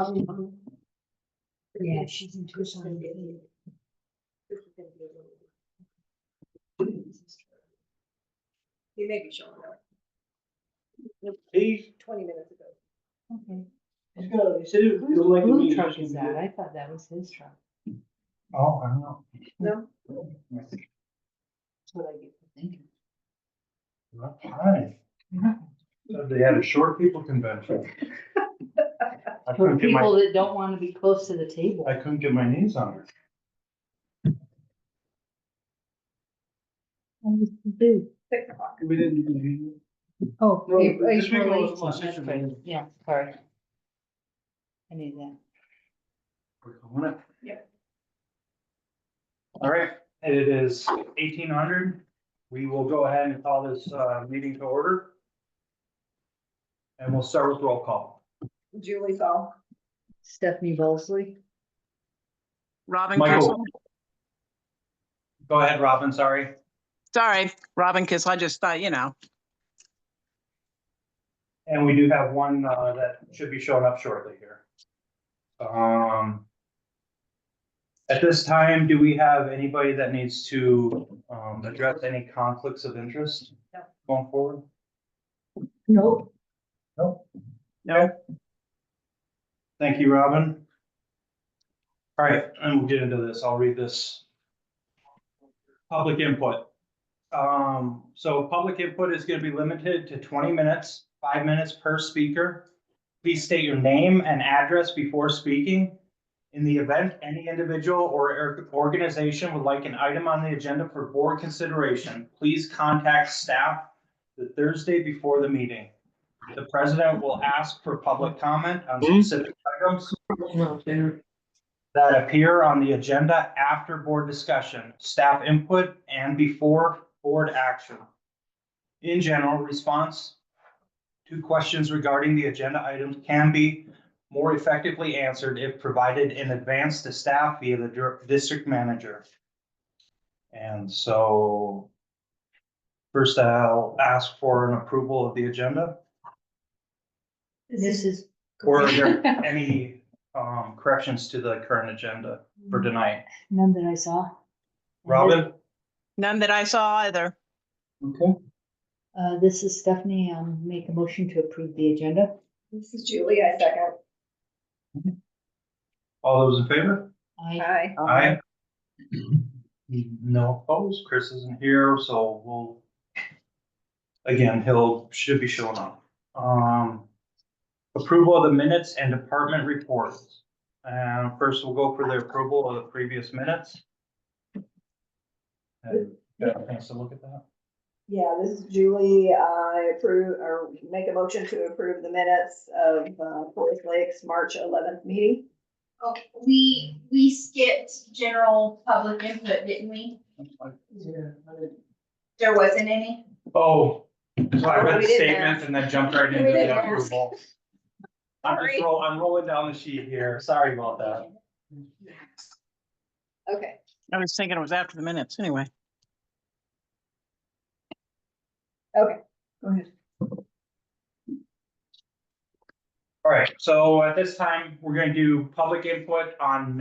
probably one. Yeah, she's in Tucson. He may be showing up. He, 20 minutes ago. Okay. he said it was like. Whose truck is that? I thought that was his truck. Oh, I don't know. No? That's what I get for thinking. Hi. So they had a short people convention. I For couldn't get people my, that don't want to be close to the table. I couldn't get my knees on her. Do. 6 o'clock. We didn't do Oh, No, April just make a motion 8th, on that's session right. meeting. Yeah, sorry. I need that. We're calling it. Yep. All right, it is 1800. We will go ahead and call this meeting to order. And we'll start with roll call. Julie Saul. Stephanie Bolsley. Robin Michael. Kissel. Go ahead, Robin, sorry. Sorry, Robin Kissel. I just thought, you know. And we do have one that should be showing up shortly here. At this time, do we have anybody that needs to address any conflicts of interest No. going forward? Nope. No. No. Thank you, Robin. All right, and we'll get into this. I'll read this. Public input. So public input is going to be limited to 20 minutes, 5 minutes per speaker. Please state your name and address before speaking. In the event any individual or organization would like an item on the agenda for board consideration, please contact staff the Thursday before the meeting. The president will ask for public comment on specific items that appear on the agenda after board discussion, staff input, and before board action. In general, response to questions regarding the agenda items can be more effectively answered if provided in advance to staff via the district manager. And so first I'll ask for an approval of the agenda. This is. Or are there any corrections to the current agenda for tonight? None that I saw. Robin? None that I saw either. Okay. This is Stephanie. Make a motion to approve the agenda. This is Julie, I second. All those in favor? I. Aye. No opposed. Chris isn't here, so we'll, again, should be showing up. Approval of the minutes and department reports. And first we'll go for the approval of the previous minutes. And got a chance to look at that? Yeah, this is Julie. I approve or make a motion to approve the minutes of Forest Lakes March 11th meeting. Oh, we skipped general public input, didn't we? There wasn't any? Oh, so I read We the did statement and then jumped right We into did the that. approval. I'm Sorry. rolling down the sheet here. Sorry about that. Okay. I was thinking it was after the minutes anyway. Okay, go ahead. All right, so at this time, we're going to do public input on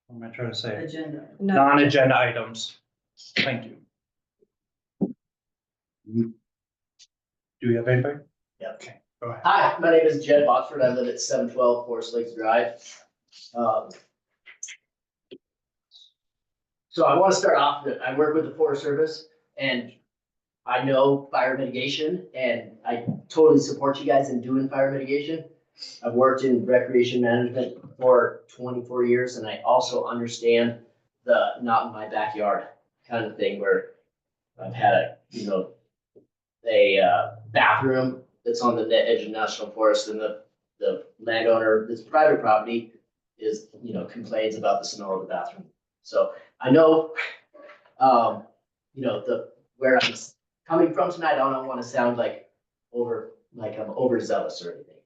what am I trying to say? Agenda. Non-agenda items. Thank you. Do we have anybody? Yeah. Okay, go ahead. Hi, my name is Jed Botsford. I live at 712 Forest Lakes Drive. So I want to start off that I work with the Forest Service and I know fire mitigation and I totally support you guys in doing fire mitigation. I've worked in recreation management for 24 years and I also understand the not in my backyard kind of thing where I've had a bathroom that's on the edge of national forest and the landowner, this private property is, complains about the smell of the bathroom. So I know, where I'm coming from tonight, I don't want to sound like I'm overzealous or anything.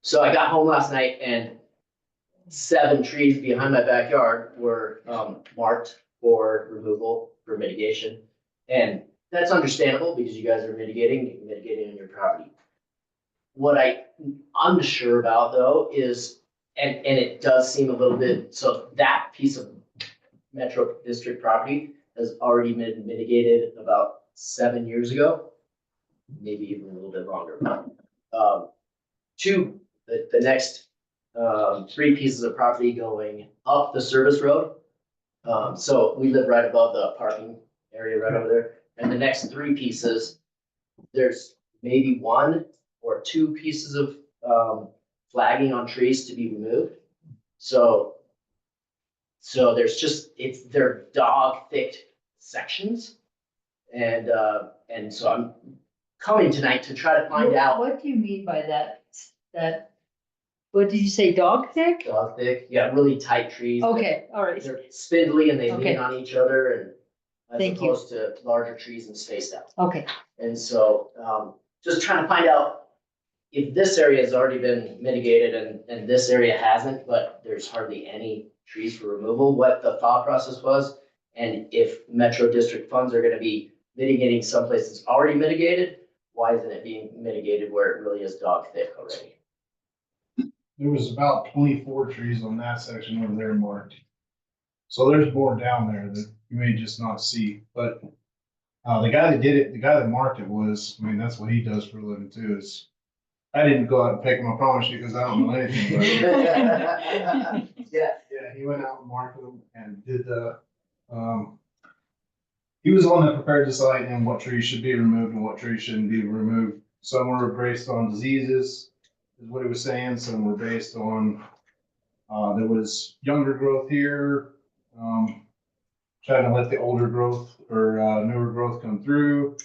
So I got home last night and 7 trees behind my backyard were marked for removal for mitigation. And that's understandable because you guys are mitigating on your property. what I'm sure about though is, and it does seem a little bit, so that piece of Metro District property has already been mitigated about 7 years ago, maybe even a little bit longer. The next, 3 pieces of property going up the service road. So we live right above the parking area right over there. And the next 3 pieces, there's maybe 1 or 2 pieces of, flagging on trees to be removed. So there's just, they're dog thick sections. And so I'm coming tonight to try to find out. What do you mean by that, what did you say, dog thick? Dog thick, yeah, really tight trees. Okay, all right. They're spindly and they Okay. lean on each other and as Thank you. opposed to larger trees and spaced out. Okay, And so, just trying to find out if this area has already been mitigated and this area hasn't, but there's hardly any trees for removal, what the thought process was. And if Metro District funds are gonna be mitigating someplace that's already mitigated, why isn't it being mitigated where it really is dog thick already? There was about 24 trees on that section over there marked. So there's more down there that you may just not see, but the guy that did it, the guy that marked it was, I mean, that's what he does for a living too, is I didn't go out and pick him, I promise you, because I don't know anything about it. Yeah. Yeah, he went out and marked them and did he was the one that prepared the site and what trees should be removed and what trees shouldn't be removed. Some were based on diseases, is what he was saying. Some were based on, there was younger growth here, trying to let the older growth or newer growth come through.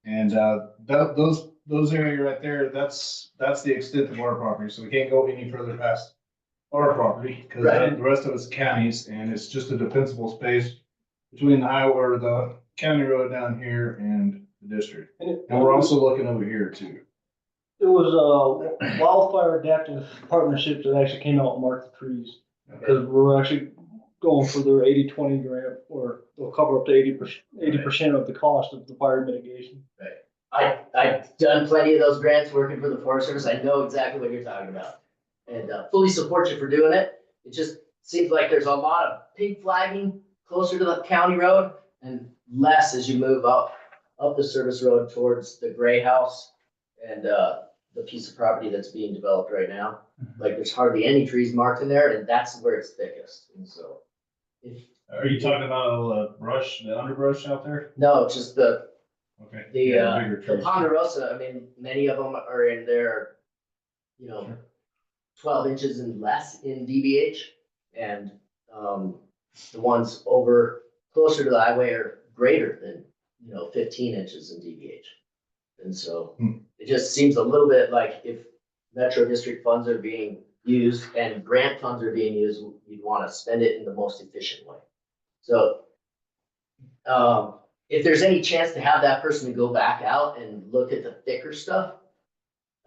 And those area right there, that's the extent of our property. So we can't go any further past our property because Right. the rest of it's counties and it's just a defensible space between the highway or the county road down here and the district. And we're also looking over here too. It was wildfire adaptive partnerships that actually came out and marked the trees. Because we're actually going for their 80-20 grant, or they'll cover up to 80% of the cost of the fire mitigation. I've done plenty of those grants working for the Forest Service. I know exactly what you're talking about. And fully support you for doing it. It just seems like there's a lot of pig flagging closer to the county road and less as you move up the service road towards the gray house and the piece of property that's being developed right now. Like there's hardly any trees marked in there and that's where it's thickest. And so Are you talking about brush, the underbrush out there? no, it's just Okay. the Yeah, bigger trees. ponderosa. I mean, many of them are in there, 12 inches and less in DBH. And the ones over closer to the highway are greater than, 15 inches in DBH. And so it just seems a little bit like if Metro District funds are being used and grant funds are being used, you'd want to spend it in the most efficient way. So if there's any chance to have that person to go back out and look at the thicker stuff,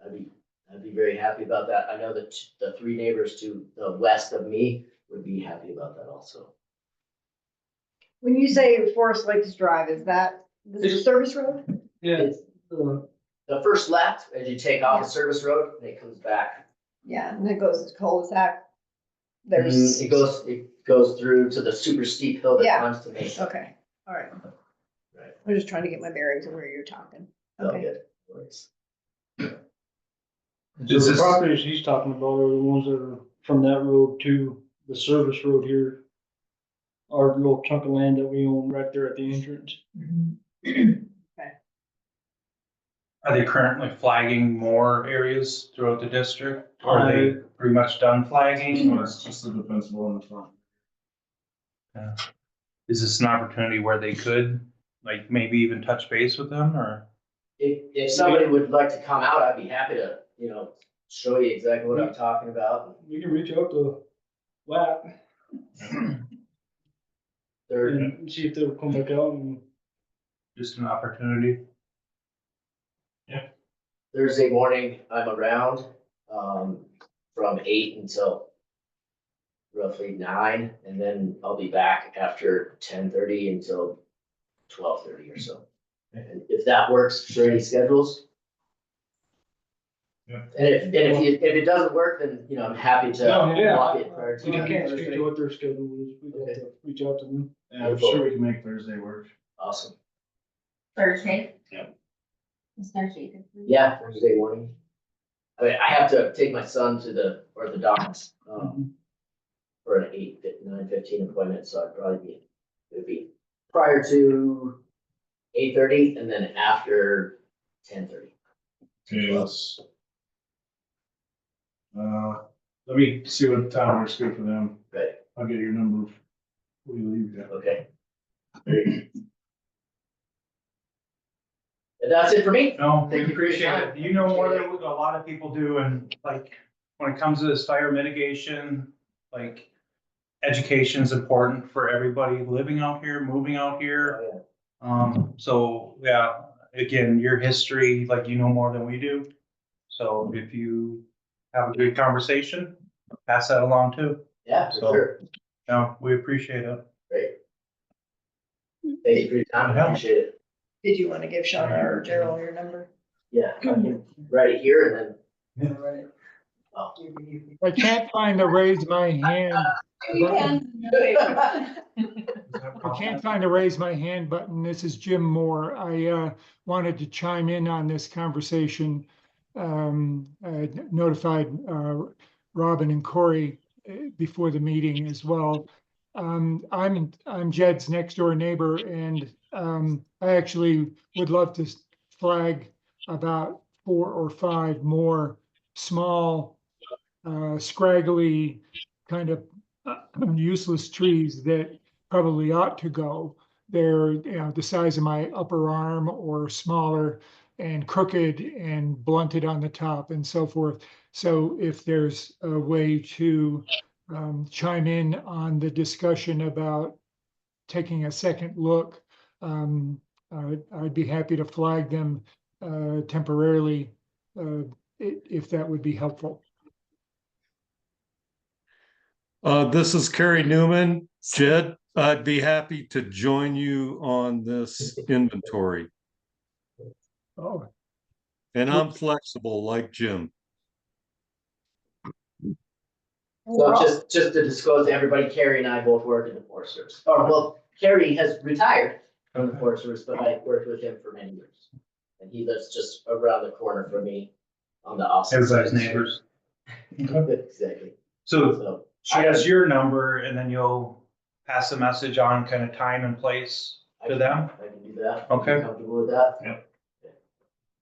I'd be very happy about that. I know that the 3 neighbors to the west of me would be happy about that also. When you say Forest Lakes Drive, this is a service road? Yeah. It's the first left as you take off the service road and it comes back. Yeah, and it goes to cul-de-sac. There's, It goes through to the super steep hill that Yeah. climbs to Mesa. okay, all right. Right. I'm just trying to get my bearings of where you're talking. Oh, Okay. good. Works. So Is the this- properties he's talking about are the ones that are from that road to the service road here. Our little chunk of land that we own right there at the entrance. Are they currently flagging more areas throughout the district? Or are they pretty much done flagging? Or It's just the defensible in the front. is this an opportunity where they could, like, maybe even touch base with them or? If somebody would like to come out, I'd be happy to, show you exactly what I'm talking about. We can reach out to WAP They're, and see if they'll come back out and. Just an opportunity? Thursday morning, I'm around, from 8 until roughly 9, and then I'll be back after 10:30 until 12:30 or so. And if that works for any schedules, And if it doesn't work, then, you know, I'm happy to No, yeah. block it prior We to. can't speak to what their schedule is. We have to reach out to them. Yeah, I'm sure we can make Thursday work. Awesome. Thursday. Yep. Is Thursday good for you? Yeah, Thursday morning. I mean, I have to take my son to the orthodontist, for an 9:15 appointment, so it'd be prior to 8:30 and then after 10:30. Okay, let me see what time works good for them. Right, I'll get your number before you leave. Yeah. okay. And that's it for me. No, Thank we you for your appreciate time. it. You know more than a lot of people do, and like, when it comes to this fire mitigation, like, education is important for everybody living out here, moving out here. Oh, yeah. So, yeah, again, your history, like, you know more than we do. So if you have a good conversation, pass that along too. Yeah, for So- sure. No, we appreciate it. Great. Thank you for your time. I Yeah. appreciate it. Did you want to give Shauna or Gerald your number? Yeah, I can write it here and then. Right. Oh. I can't find the raise my hand. You can. I can't find the raise my hand button. This is Jim Moore. I wanted to chime in on this conversation. I notified Robin and Corey before the meeting as well. I'm Jed's next door neighbor, and I actually would love to flag about 4 or 5 more small, scraggly, kind of useless trees that probably ought to go. They're, you know, the size of my upper arm or smaller and crooked and blunted on the top and so forth. So if there's a way to chime in on the discussion about taking a second look, I'd be happy to flag them temporarily if that would be helpful. This is Kerry Newman. Jed, I'd be happy to join you on this inventory. Oh, And I'm flexible like Jim. So just to disclose to everybody, Carrie and I both work in the Forest Service. Or well, Carrie has retired from the Forest Service, but I worked with him for many years. And he lives just around the corner from me on the opposite side. Everybody's neighbors. Exactly. So So she has your number, and then you'll pass the message on kind of time and place to them. I can do that. Okay. I'm comfortable with that. Yeah.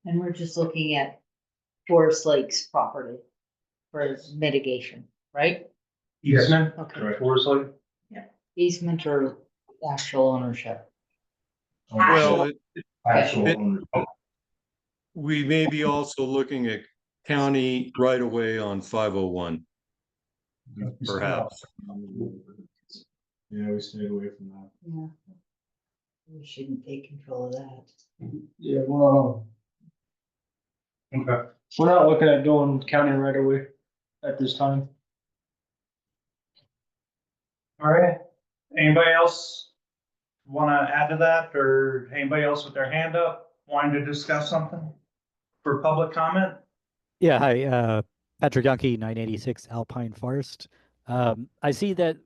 And we're just looking at Forest Lakes property for mitigation, right? Easement, Okay. Correct. Worsley. Easement or actual ownership? Well, Actual It- owner. we may be also looking at county right away on 501, perhaps. Yeah, we stayed away from that. Yeah. We shouldn't take control of that. Yeah, Okay. we're not looking at doing county right away at this time. All right. Anybody else want to add to that, or anybody else with their hand up wanting to discuss something for public comment? Yeah, hi, Patrick Youngke, 986 Alpine Forest. I see that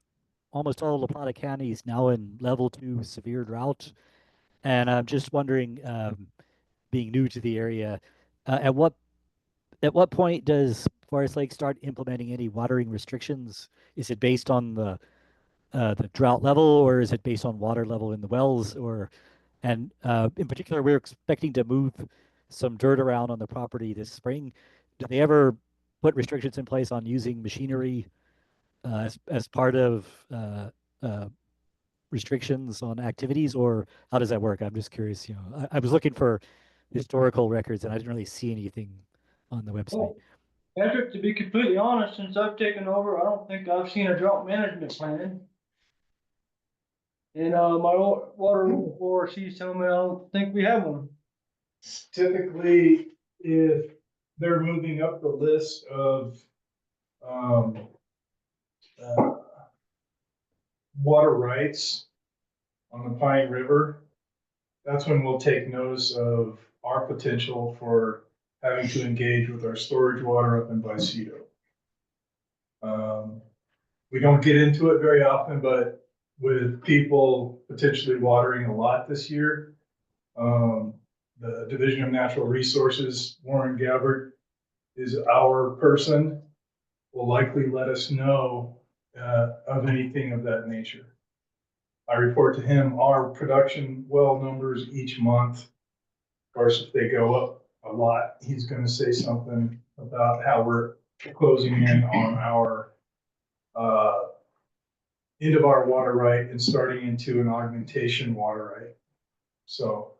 almost all La Plata County is now in level 2 severe drought. And I'm just wondering, being new to the area, at what point does Forest Lake start implementing any watering restrictions? Is it based on the drought level, or is it based on water level in the wells? And in particular, we're expecting to move some dirt around on the property this spring. Do they ever put restrictions in place on using machinery as part of restrictions on activities, or how does that work? I'm just curious. You know, I was looking for historical records and I didn't really see anything on the website. Oh, Patrick, to be completely honest, since I've taken over, I don't think I've seen a drought management plan. And my water ORC's telling me I don't think we have one. Typically, if they're moving up the list of, water rights on the Pine River, that's when we'll take notice of our potential for having to engage with our storage water up in Vicedo. We don't get into it very often, but with people potentially watering a lot this year, the Division of Natural Resources, Warren Gabbard, is our person, will likely let us know of anything of that nature. I report to him our production well numbers each month. Of course, if they go up a lot, he's going to say something about how we're closing in on our end of our water right and starting into an augmentation water right. So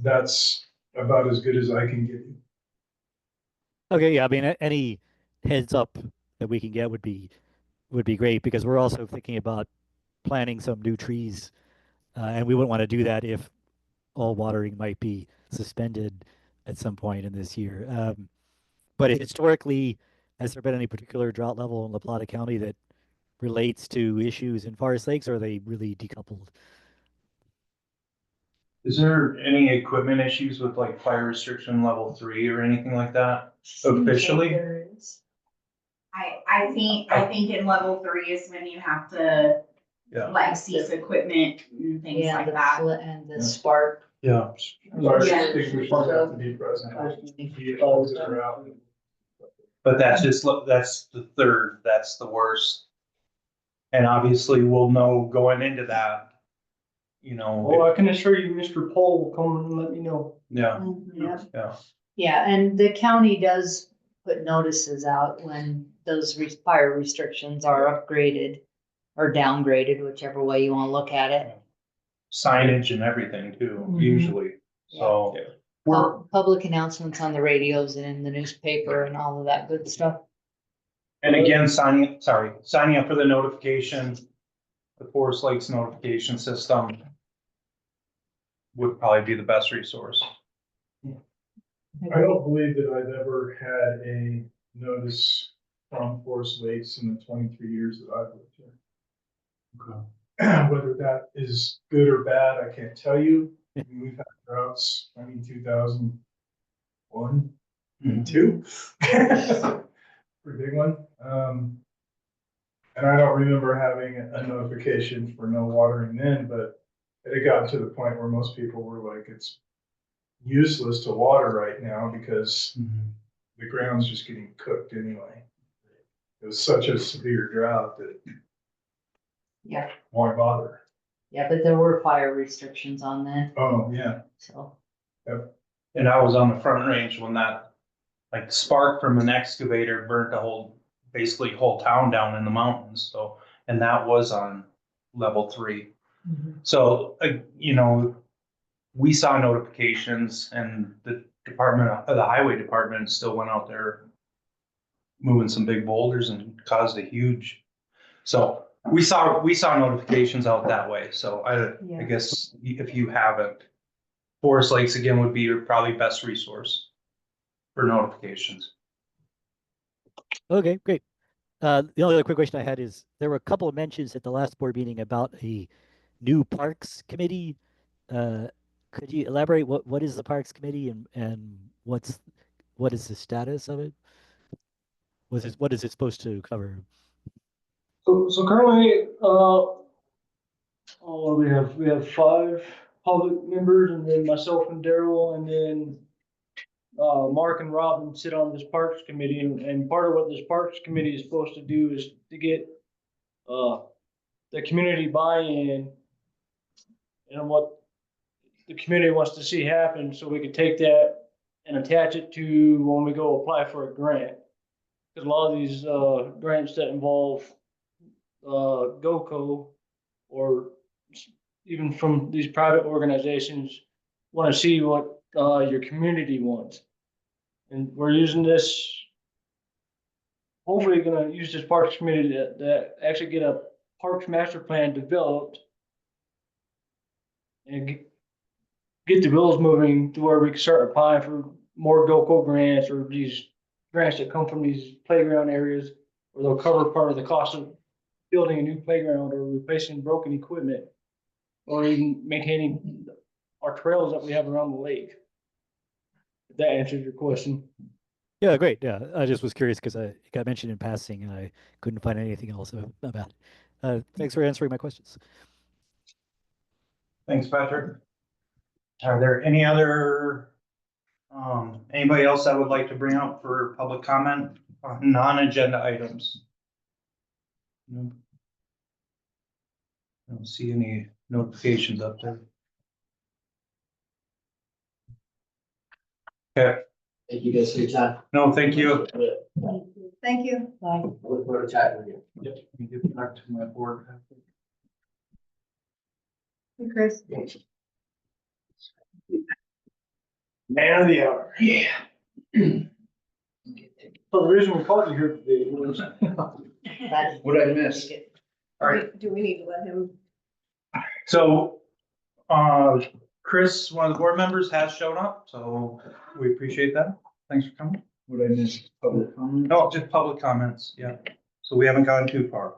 that's about as good as I can give you. Okay, yeah, I mean, any heads up that we can get would be great, because we're also thinking about planting some new trees, and we wouldn't want to do that if all watering might be suspended at some point in this year. But historically, has there been any particular drought level in La Plata County that relates to issues in Forest Lakes, or are they really decoupled? Is there any equipment issues with like fire restriction level 3 or anything like that officially? I think in level 3 is when you have to Yeah. like cease equipment and things Yeah, like that. and the spark. Yeah. Fire Yeah. extinguishers have to be present. Vehicles that are out. But that's the third, that's the worst. And obviously we'll know going into that, you know. Well, I can assure you, Mr. Paul will come and let me know. Yeah, Yeah. yeah. Yeah, and the county does put notices out when those fire restrictions are upgraded or downgraded, whichever way you want to look at it. Signage and everything too, Mhm. usually. So we're, Public announcements on the radios and in the newspaper and all of that good stuff. and again, signing up for the notification, the Forest Lakes notification system would probably be the best resource. I don't believe that I've ever had a notice from Forest Lakes in the 23 years that I've lived here. Okay. Whether that is good or bad, I can't tell you. I mean, we've had droughts, 2001 and 2. Pretty big one. And I don't remember having a notification for no watering then, but it had gotten to the point where most people were like, it's useless to water right now because the ground's just getting cooked anyway. It was such a severe drought that Yeah. why bother? Yeah, but there were fire restrictions on that, Oh, yeah. so. And I was on the Front Range when that, like, spark from an excavator burnt basically whole town down in the mountains. So, and that was on level 3. So, you know, we saw notifications, and the highway department still went out there moving some big boulders and caused a huge. So we saw notifications out that way. So I guess if you haven't, Forest Lakes again would be your probably best resource for notifications. Okay, great. The only other quick question I had is, there were a couple of mentions at the last board meeting about a new parks committee. Could you elaborate what is the parks committee and what is the status of it? What is it supposed to cover? So currently, we have 5 public members, and then myself and Daryl, and then Mark and Robin sit on this Parks Committee, and part of what this Parks Committee is supposed to do is to get the community buy-in and what the community wants to see happen, so we can take that and attach it to when we go apply for a grant. Because a lot of these grants that involve GOCO or even from these private organizations want to see what your community wants. And we're using this, hopefully gonna use this Parks Committee to actually get a Parks Master Plan developed and get the wheels moving to where we can start applying for more GOCO grants or these grants that come from these playground areas, where they'll cover part of the cost of building a new playground or replacing broken equipment, or even maintaining our trails that we have around the lake. If that answers your question. Yeah, great. Yeah, I just was curious because it got mentioned in passing and I couldn't find anything else about it. Thanks for answering my questions. Thanks, Patrick. Are there any other, anybody else that would like to bring up for public comment on non-agenda items? No. I don't see any notifications up there. Okay, Thank you guys for your time. no, thank you. Thank you. Bye. Look forward to chatting with you. Yep, let me get back to my board. Hey, Chris. Man of the hour. Yeah. So the reason we called you here today was. What'd I miss? All right, Do we need to let him? so, Chris, one of the board members, has shown up, so we appreciate that. Thanks for coming. Would I miss public comment? No, just public comments, yeah. So we haven't gone too far.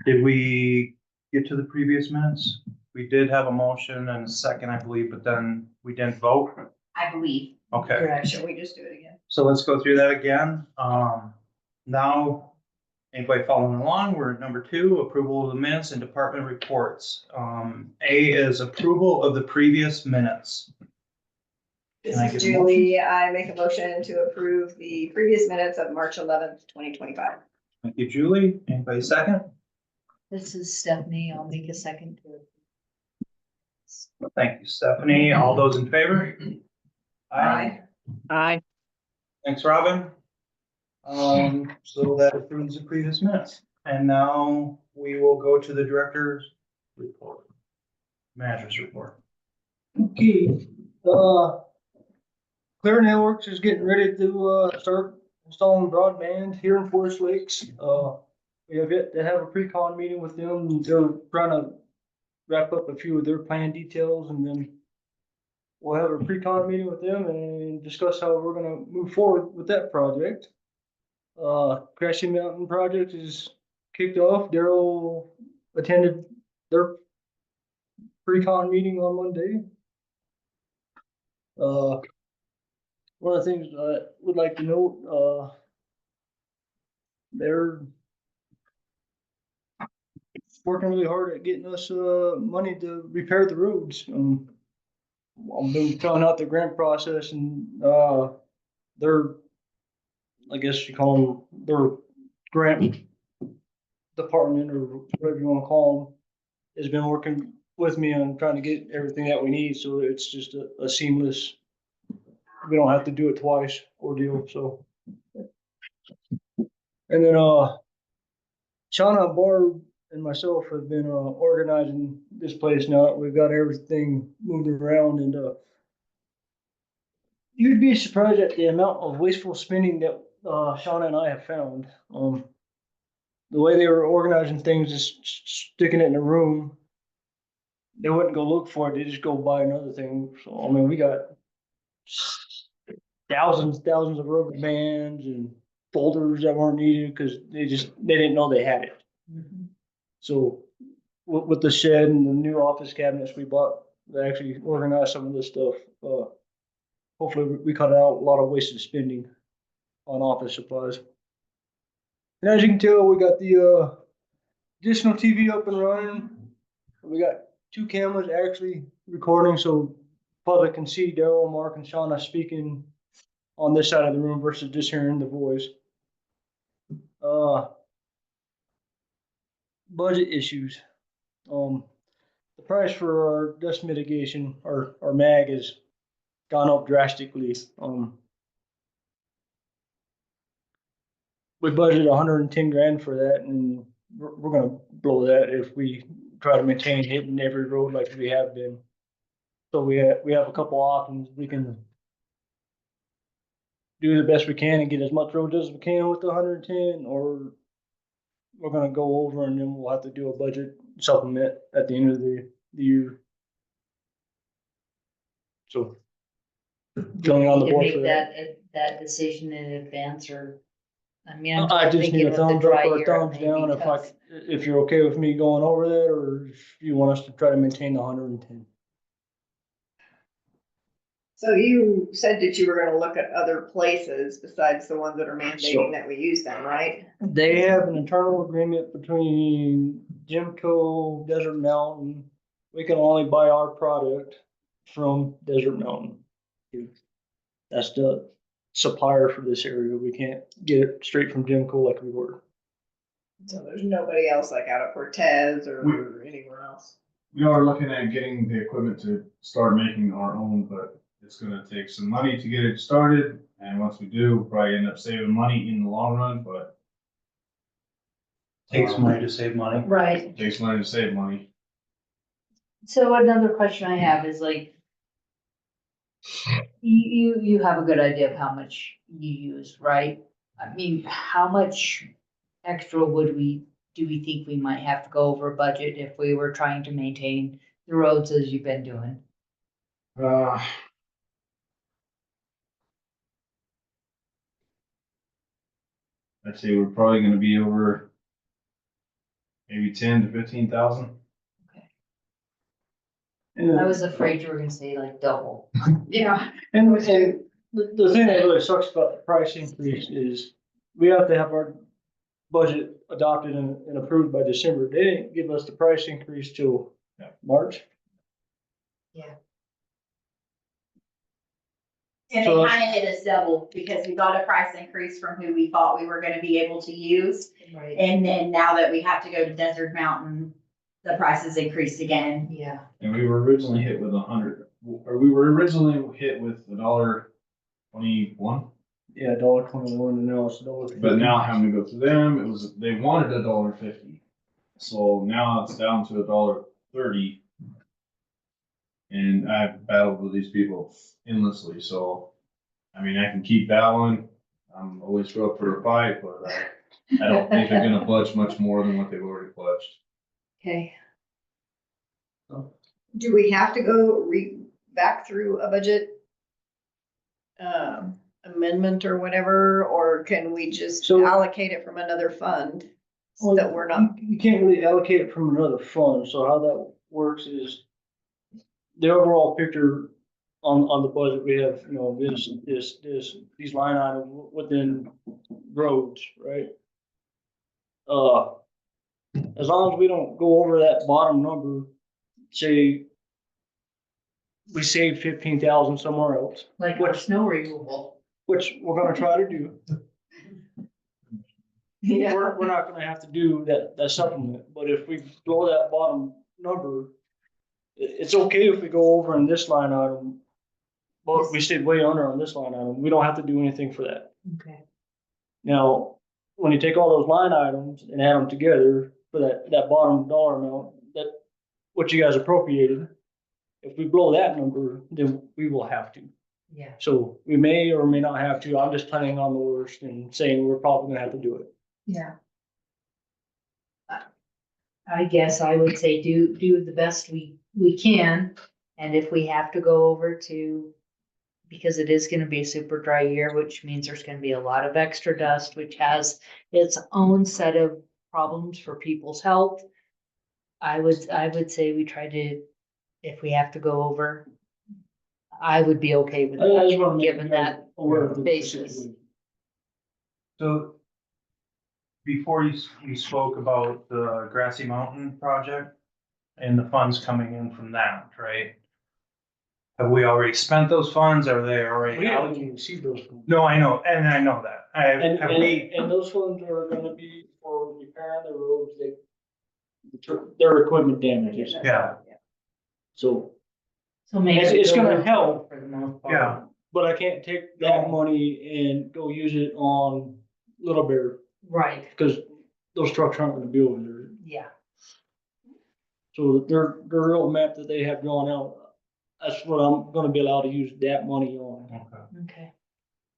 Did we get to the previous minutes? We did have a motion and a second, I believe, but then we didn't vote. I believe. Okay, Correct. Should we just do it again? so let's go through that again. Now, anybody following along, we're at number 2, approval of the minutes and department reports. A is approval of the previous minutes. This Can I is get a motion? Julie. I make a motion to approve the previous minutes of March 11th, 2025. Thank you, Julie. Anybody second? This is Stephanie. I'll make a second to it. Thank you, Stephanie. All those in favor? Aye. Aye. Thanks, Robin. So that approves the previous minutes. And now we will go to the director's report, manager's report. Okay, Clear Networks is getting ready to, start installing broadband here in Forest Lakes. We have yet to have a pre-con meeting with them. They're trying to wrap up a few of their plan details, and then we'll have a pre-con meeting with them and discuss how we're gonna move forward with that project. Crashing Mountain project is kicked off. Daryl attended their pre-con meeting on Monday. One of the things I would like to note, they're working really hard at getting us, money to repair the roads. I've been filling out the grant process and, they're, I guess you call them, their grant department or whatever you wanna call them, has been working with me on trying to get everything that we need, so it's just a seamless, we don't have to do it twice ordeal, so. And then, Shauna, Barb, and myself have been, organizing this place now that we've got everything moved around, and, you'd be surprised at the amount of wasteful spending that, Shauna and I have found. The way they were organizing things, just sticking it in a room, they wouldn't go look for it, they just go buy another thing. So, I mean, we got thousands of rubber bands and folders that weren't needed because they didn't know they had it. So with the shed and the new office cabinets we bought, they actually organized some of this stuff. Hopefully we cut out a lot of wasted spending on office supplies. And as you can tell, we got the additional TV up and running. We got 2 cameras actually recording, so public can see Daryl, Mark, and Shauna speaking on this side of the room versus just hearing the voice. Budget issues. The price for our dust mitigation, our mag, has gone up drastically. We budgeted 110 grand for that, and we're gonna blow that if we try to maintain hitting every road like we have been. So we have a couple options. We can do the best we can and get as much road as we can with the 110, or we're gonna go over and then we'll have to do a budget supplement at the end of the year. So going on the You board make for that. that decision in advance, or, I mean, I'm I just just need thinking a with the thumbs up dry or a year, it thumbs may down be if tough. if you're okay with me going over that, or if you want us to try to maintain the 110. So you said that you were gonna look at other places besides the ones that are So- mandating that we use them, right? They have an internal agreement between Jimco, Desert Mountain. We can only buy our product from Desert Mountain. That's the supplier for this area. We can't get it straight from Jimco like we were. So there's nobody else like out of Cortez or anywhere else. We are looking at getting the equipment to start making our own, but it's gonna take some money to get it started. And once we do, we'll probably end up saving money in the long run, but Takes money to save money. Right. it takes money to save money. So another question I have is like, you have a good idea of how much you use, right? I mean, how much extra do we think we might have to go over budget if we were trying to maintain the roads as you've been doing? I'd say we're probably gonna be over maybe 10 to 15,000. I was afraid you were gonna say like double. Yeah. And the thing that really sucks about the price increase is we have to have our budget adopted and approved by December. They didn't give us the price increase till March. And So- they kind of hit us double because we got a price increase from who we thought we were gonna be able to use. Right. And then now that we have to go to Desert Mountain, the prices increased again. Yeah. And we were originally hit with $1.21. Yeah, $1.21 and now it's $1.50. But now having to go through them, they wanted $1.50. So now it's down to $1.30. And I've battled with these people endlessly, so, I mean, I can keep battling. I'm always up for a fight, but I don't think they're gonna budge much more than what they've already pledged. Okay. Do we have to go back through a budget amendment or whatever, or can we just So- allocate it from another fund? So that we're not, You can't really allocate it from another fund, so how that works is the overall picture on the budget, we have, you know, these line items within roads, right? As long as we don't go over that bottom number, say we save 15,000 somewhere else, Like our snow removal. which we're gonna try to do. Yeah. We're not gonna have to do that supplement, but if we blow that bottom number, it's okay if we go over in this line item, but we stayed way under on this line item. We don't have to do anything for that. Okay. Now, when you take all those line items and add them together for that bottom dollar amount, that what you guys appropriated, if we blow that number, then we will have to. Yeah. So we may or may not have to. I'm just planning on the worst and saying we're probably gonna have to do it. Yeah. I guess I would say do the best we can, and if we have to go over to, because it is gonna be a super dry year, which means there's gonna be a lot of extra dust, which has its own set of problems for people's health. I would say we try to, if we have to go over, I would be okay with I just that, wanna make given you guys that aware of the basis. situation. So before you spoke about the Grassy Mountain project and the funds coming in from that, right? Have we already spent those funds? Are they already We haven't allocated? even received those. funds. No, I know, and I know that. And, Have we, and those funds are gonna be for repairing the roads, their equipment damages. Yeah. So, So maybe. It's gonna help. For the most part. Yeah. but I can't take that money and go use it on Little Bear, Right, because those trucks aren't gonna be over there. yeah. So their real map that they have drawn out, that's what I'm gonna be allowed to use that money on. okay. Okay.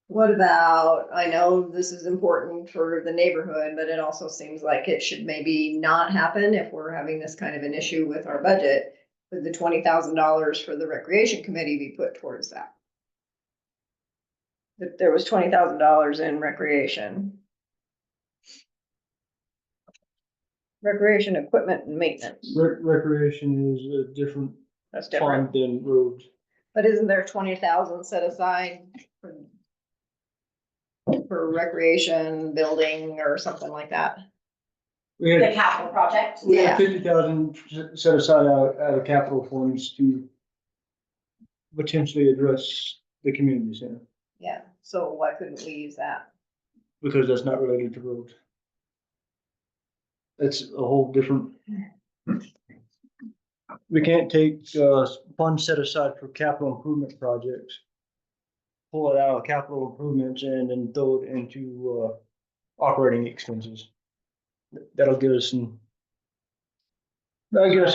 what about, I know this is important for the neighborhood, but it also seems like it should maybe not happen if we're having this kind of an issue with our budget. Would the $20,000 for the recreation committee be put towards that? That there was $20,000 in recreation. Recreation equipment and maintenance, Recreation is a different that's different. fund than roads. But isn't there 20,000 set aside for recreation, building or something like that? We The had, capital project. we had Yeah. 50,000 set aside out of capital funds to potentially address the community center, Yeah, so why couldn't we use that? because that's not related to roads. That's a whole different. We can't take, funds set aside for capital improvement projects, pull it out of capital improvements and then throw it into, operating expenses. That'll give us a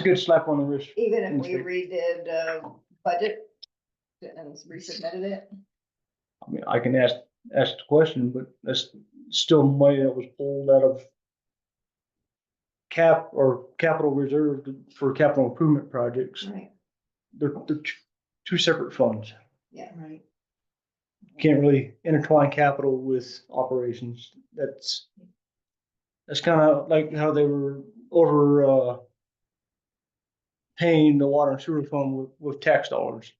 good slap on the wrist. Even if we Okay. redid budget and resubmitted it? I mean, I can ask the question, but that's still money that was pulled out of capital reserve for capital improvement projects. Right. They're two separate funds. Yeah. Right. Can't really intertwine capital with operations. That's kind of like how they were over, paying the water and sewer fund with tax dollars.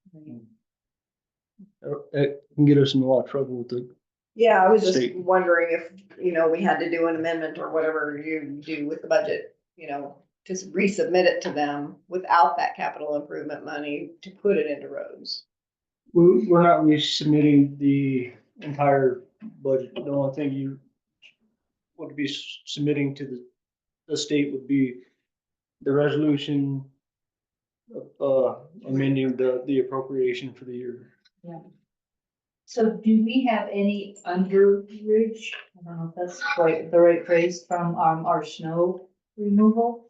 It can get us in a lot of trouble with the. Yeah, I was just State. wondering if, we had to do an amendment or whatever you do with the budget, to resubmit it to them without that capital improvement money to put it into roads. We're not resubmitting the entire budget. The only thing you would be submitting to the state would be the resolution, amending the appropriation for the year. So do we have any underage, I don't know if that's quite the right phrase, from our snow removal?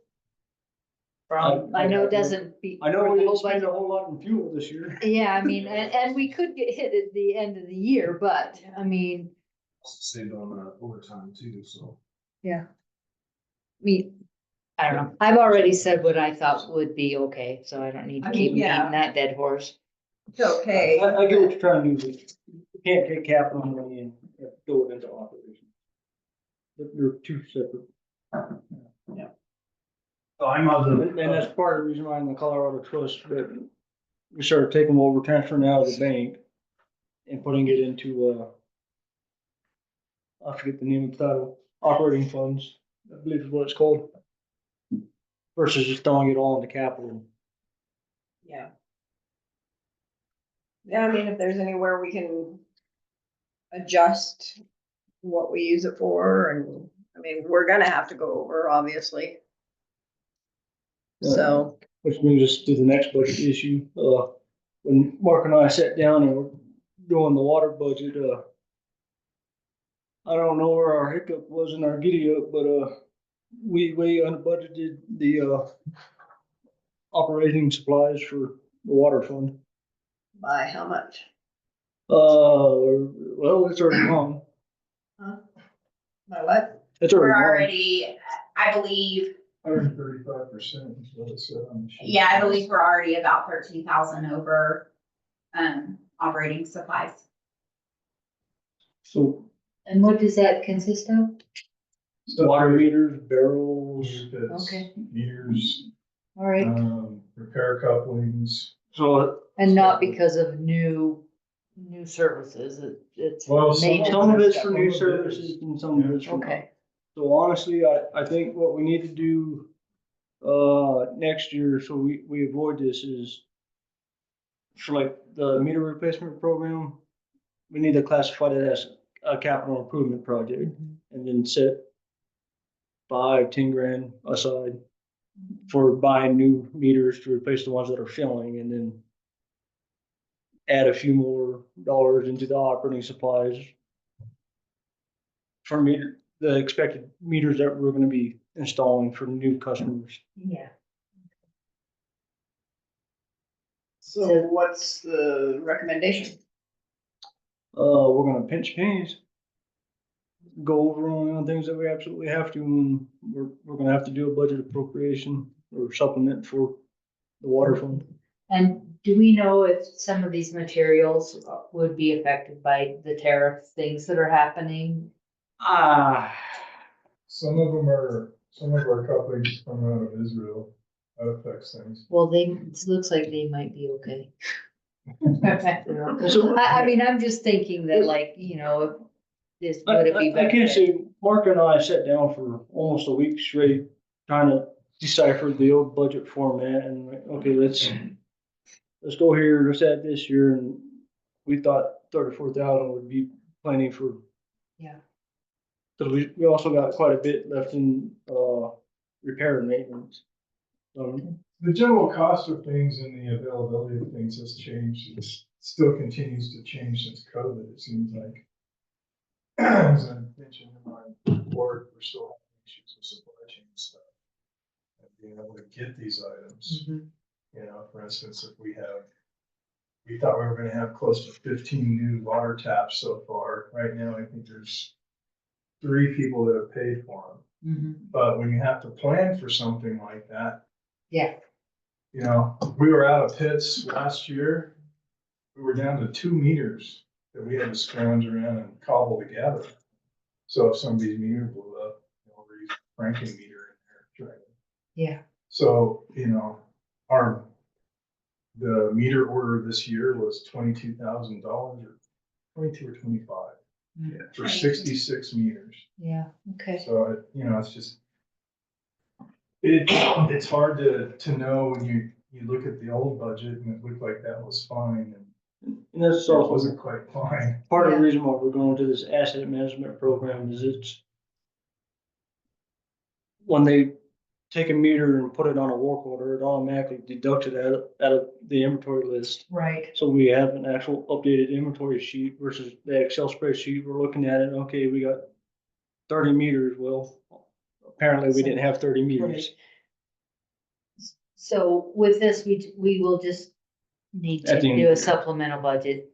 I know it doesn't be. I know for we the didn't whole spend a budget. whole lot in fuel this year. Yeah, I mean, and we could get hit at the end of the year, but I mean, Saved on overtime too, so. yeah. I don't know. I've already said what I thought would be okay, so I don't need to I keep mean, yeah. beating that dead horse. It's okay. I get what you're trying to do, but you can't take capital money and throw it into operations. They're two separate. So I'm of the. And that's part of the reason why in the Colorado Trust, that we started taking what we're transferring out of the bank and putting it into, I forget the name of the title, operating funds, I believe is what it's called. Versus just throwing it all into capital. Yeah. Yeah, I mean, if there's anywhere we can adjust what we use it for, and, I mean, we're gonna have to go over, obviously. So, Which brings us to the next budget issue. When Mark and I sat down and were doing the water budget, I don't know where our hiccup was in our giddy up, but, we way unbudgeted the, operating supplies for the water fund. by how much? Well, it's already gone. Huh? By what? It's We're already gone. already, I believe, 135% is what it said on the sheet. yeah, I believe we're already about 13,000 over, operating supplies. So And what does that consist of? water meters, barrels. Meter pits, Okay. Meters, All right, repair couplings. So and not because of new services, it's. Well, maintenance some of and it's stuff. for new services and some of it's for. Okay, So honestly, I think what we need to do, next year, so we avoid this is for like the meter replacement program, we need to classify that as a capital improvement project and then set 5-10 grand aside for buying new meters to replace the ones that are failing, and then add a few more dollars into the operating supplies for the expected meters that we're gonna be installing for new customers. yeah. So what's the recommendation? We're gonna pinch pennies. Go over only on things that we absolutely have to, and we're gonna have to do a budget appropriation or supplement for the water fund. And do we know if some of these materials would be affected by the tariff things that are happening? Some of our couplings come out of Israel. That affects things. Well, it looks like they might be okay. I mean, I'm just thinking that like, this, would it be I better? can't that- say, Mark and I sat down for almost a week straight, trying to decipher the old budget format and like, okay, let's go here, let's add this year, and we thought 34,000 would be plenty for. Yeah. Cause we also got quite a bit left in, repair and maintenance. The general cost of things and the availability of things has changed. It still continues to change since COVID, it seems like. As I mentioned in my report, we're still having issues with supply chain stuff. And being able to get these items, Mhm. for instance, if we thought we were gonna have close to 15 new water taps so far. Right now, I think there's 3 people that have paid for them. Mhm. But when you have to plan for something like that, Yeah, we were out of pits last year. We were down to 2 meters that we had to scrounge around and cobble together. So if somebody's meter blew up, we're using a cranking meter in there. yeah. So, the meter order this year was $22,000 or 22 or 25 for 66 meters. Yeah, okay. So, it's just, it's hard to know when you look at the old budget and it looked like that was fine And that's and it also wasn't quite fine. part of the Yeah. reason why we're going to this asset management program is it's when they take a meter and put it on a work order, it automatically deducts it out of the inventory list. Right. So we have an actual updated inventory sheet versus the Excel spreadsheet. We're looking at it, okay, we got 30 meters. Well, apparently we didn't have 30 meters. So with this, we will just need to At the end do of a the year. supplemental budget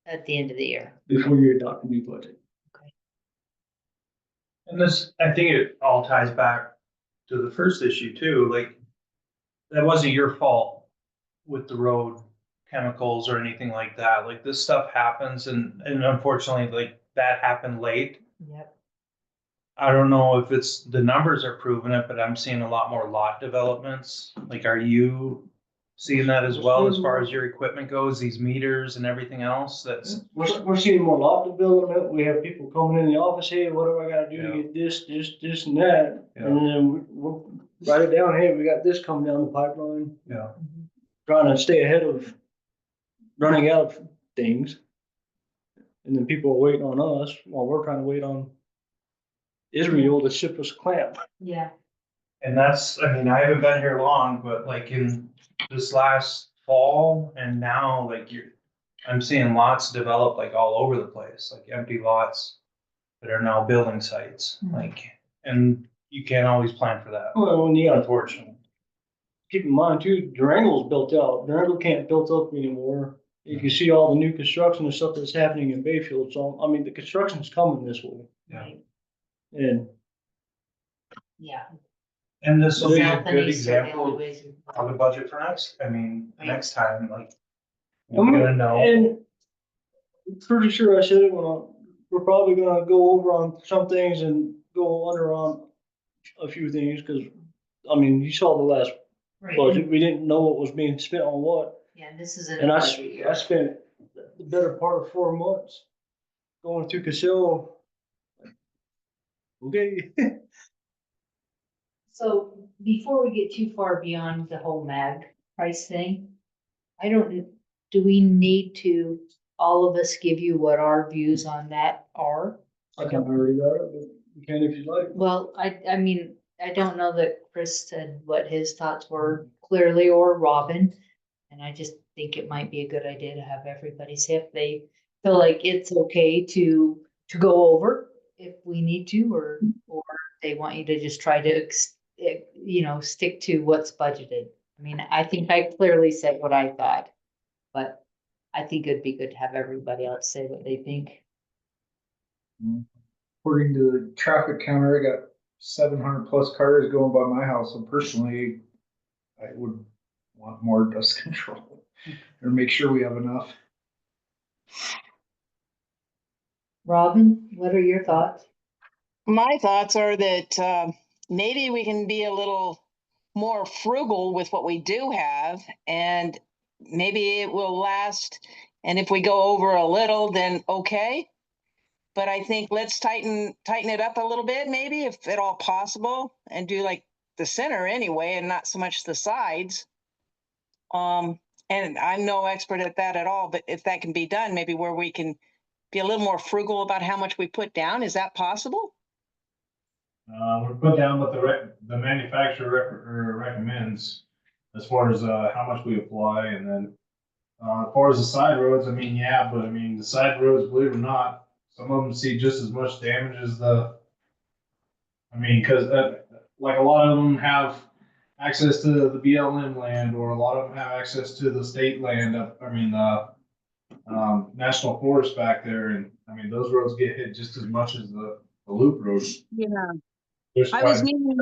at the end of the year. Before you adopt a new budget. And this, I think it all ties back to the first issue too, like, that wasn't your fault with the road chemicals or anything like that, like, this stuff happens and unfortunately, like, that happened late. Yep. I don't know if it's, the numbers are proving it, but I'm seeing a lot more lot developments, like, are you seeing that as well as far as your equipment goes, these meters and everything else, that's, We're seeing more lot development. We have people coming in the office, hey, what do I gotta do to Yeah. get this and that? Yeah. And then we'll write it down, hey, we got this coming down the pipeline, yeah. trying to stay ahead of running out of things. And then people are waiting on us while we're trying to wait on Israel to ship us a clamp. Yeah. And that's, I mean, I haven't been here long, but like in this last fall and now, like I'm seeing lots develop like all over the place, like empty lots that are now building sites, like, and you can't always plan for that, Well, when you gotta unfortunately. keep in mind too, Durango's built out. Durango can't built up anymore. You can see all the new construction and stuff that's happening in Bayfield. So, I mean, the construction's coming this way. Right. And Yeah. And this will be a South and good east are the example only of ways. how the budget for next, I mean, Right. next time, like, I we're mean, gonna know. And pretty sure I said it we're probably gonna go over on some things and go under on a few things, cause I mean, you saw the last Right. budget, we didn't know what was being spent on what. Yeah, this is a And I budget year. spent the better part of 4 months going through Casella. Okay. So before we get too far beyond the whole mag price thing, do we need to, all of us give you what our views on that are? I kinda already got it, but you can if you like. Well, I mean, I don't know that Chris said what his thoughts were clearly, or Robin. And I just think it might be a good idea to have everybody say if they feel like it's okay to go over if we need to, or they want you to just try to, stick to what's budgeted. I mean, I think I clearly said what I thought, but I think it'd be good to have everybody else say what they think. According to the traffic counter, I got 700 plus cars going by my house, and personally, I would want more dust control or make sure we have enough. Robin, what are your thoughts? My thoughts are that maybe we can be a little more frugal with what we do have and maybe it will last. And if we go over a little, then okay. But I think let's tighten it up a little bit, maybe if at all possible, and do like the center anyway, and not so much the sides. And I'm no expert at that at all, but if that can be done, maybe where we can be a little more frugal about how much we put down, is that possible? We put down what the manufacturer recommends as far as, how much we apply, and then, as far as the side roads, I mean, yeah, but I mean, the side roads, believe it or not, some of them see just as much damage as I mean, cause, like a lot of them have access to the BLM land, or a lot of them have access to the state land national forest back there, and I mean, those roads get hit just as much as the loop roads. Yeah. There's I was quite- meaning,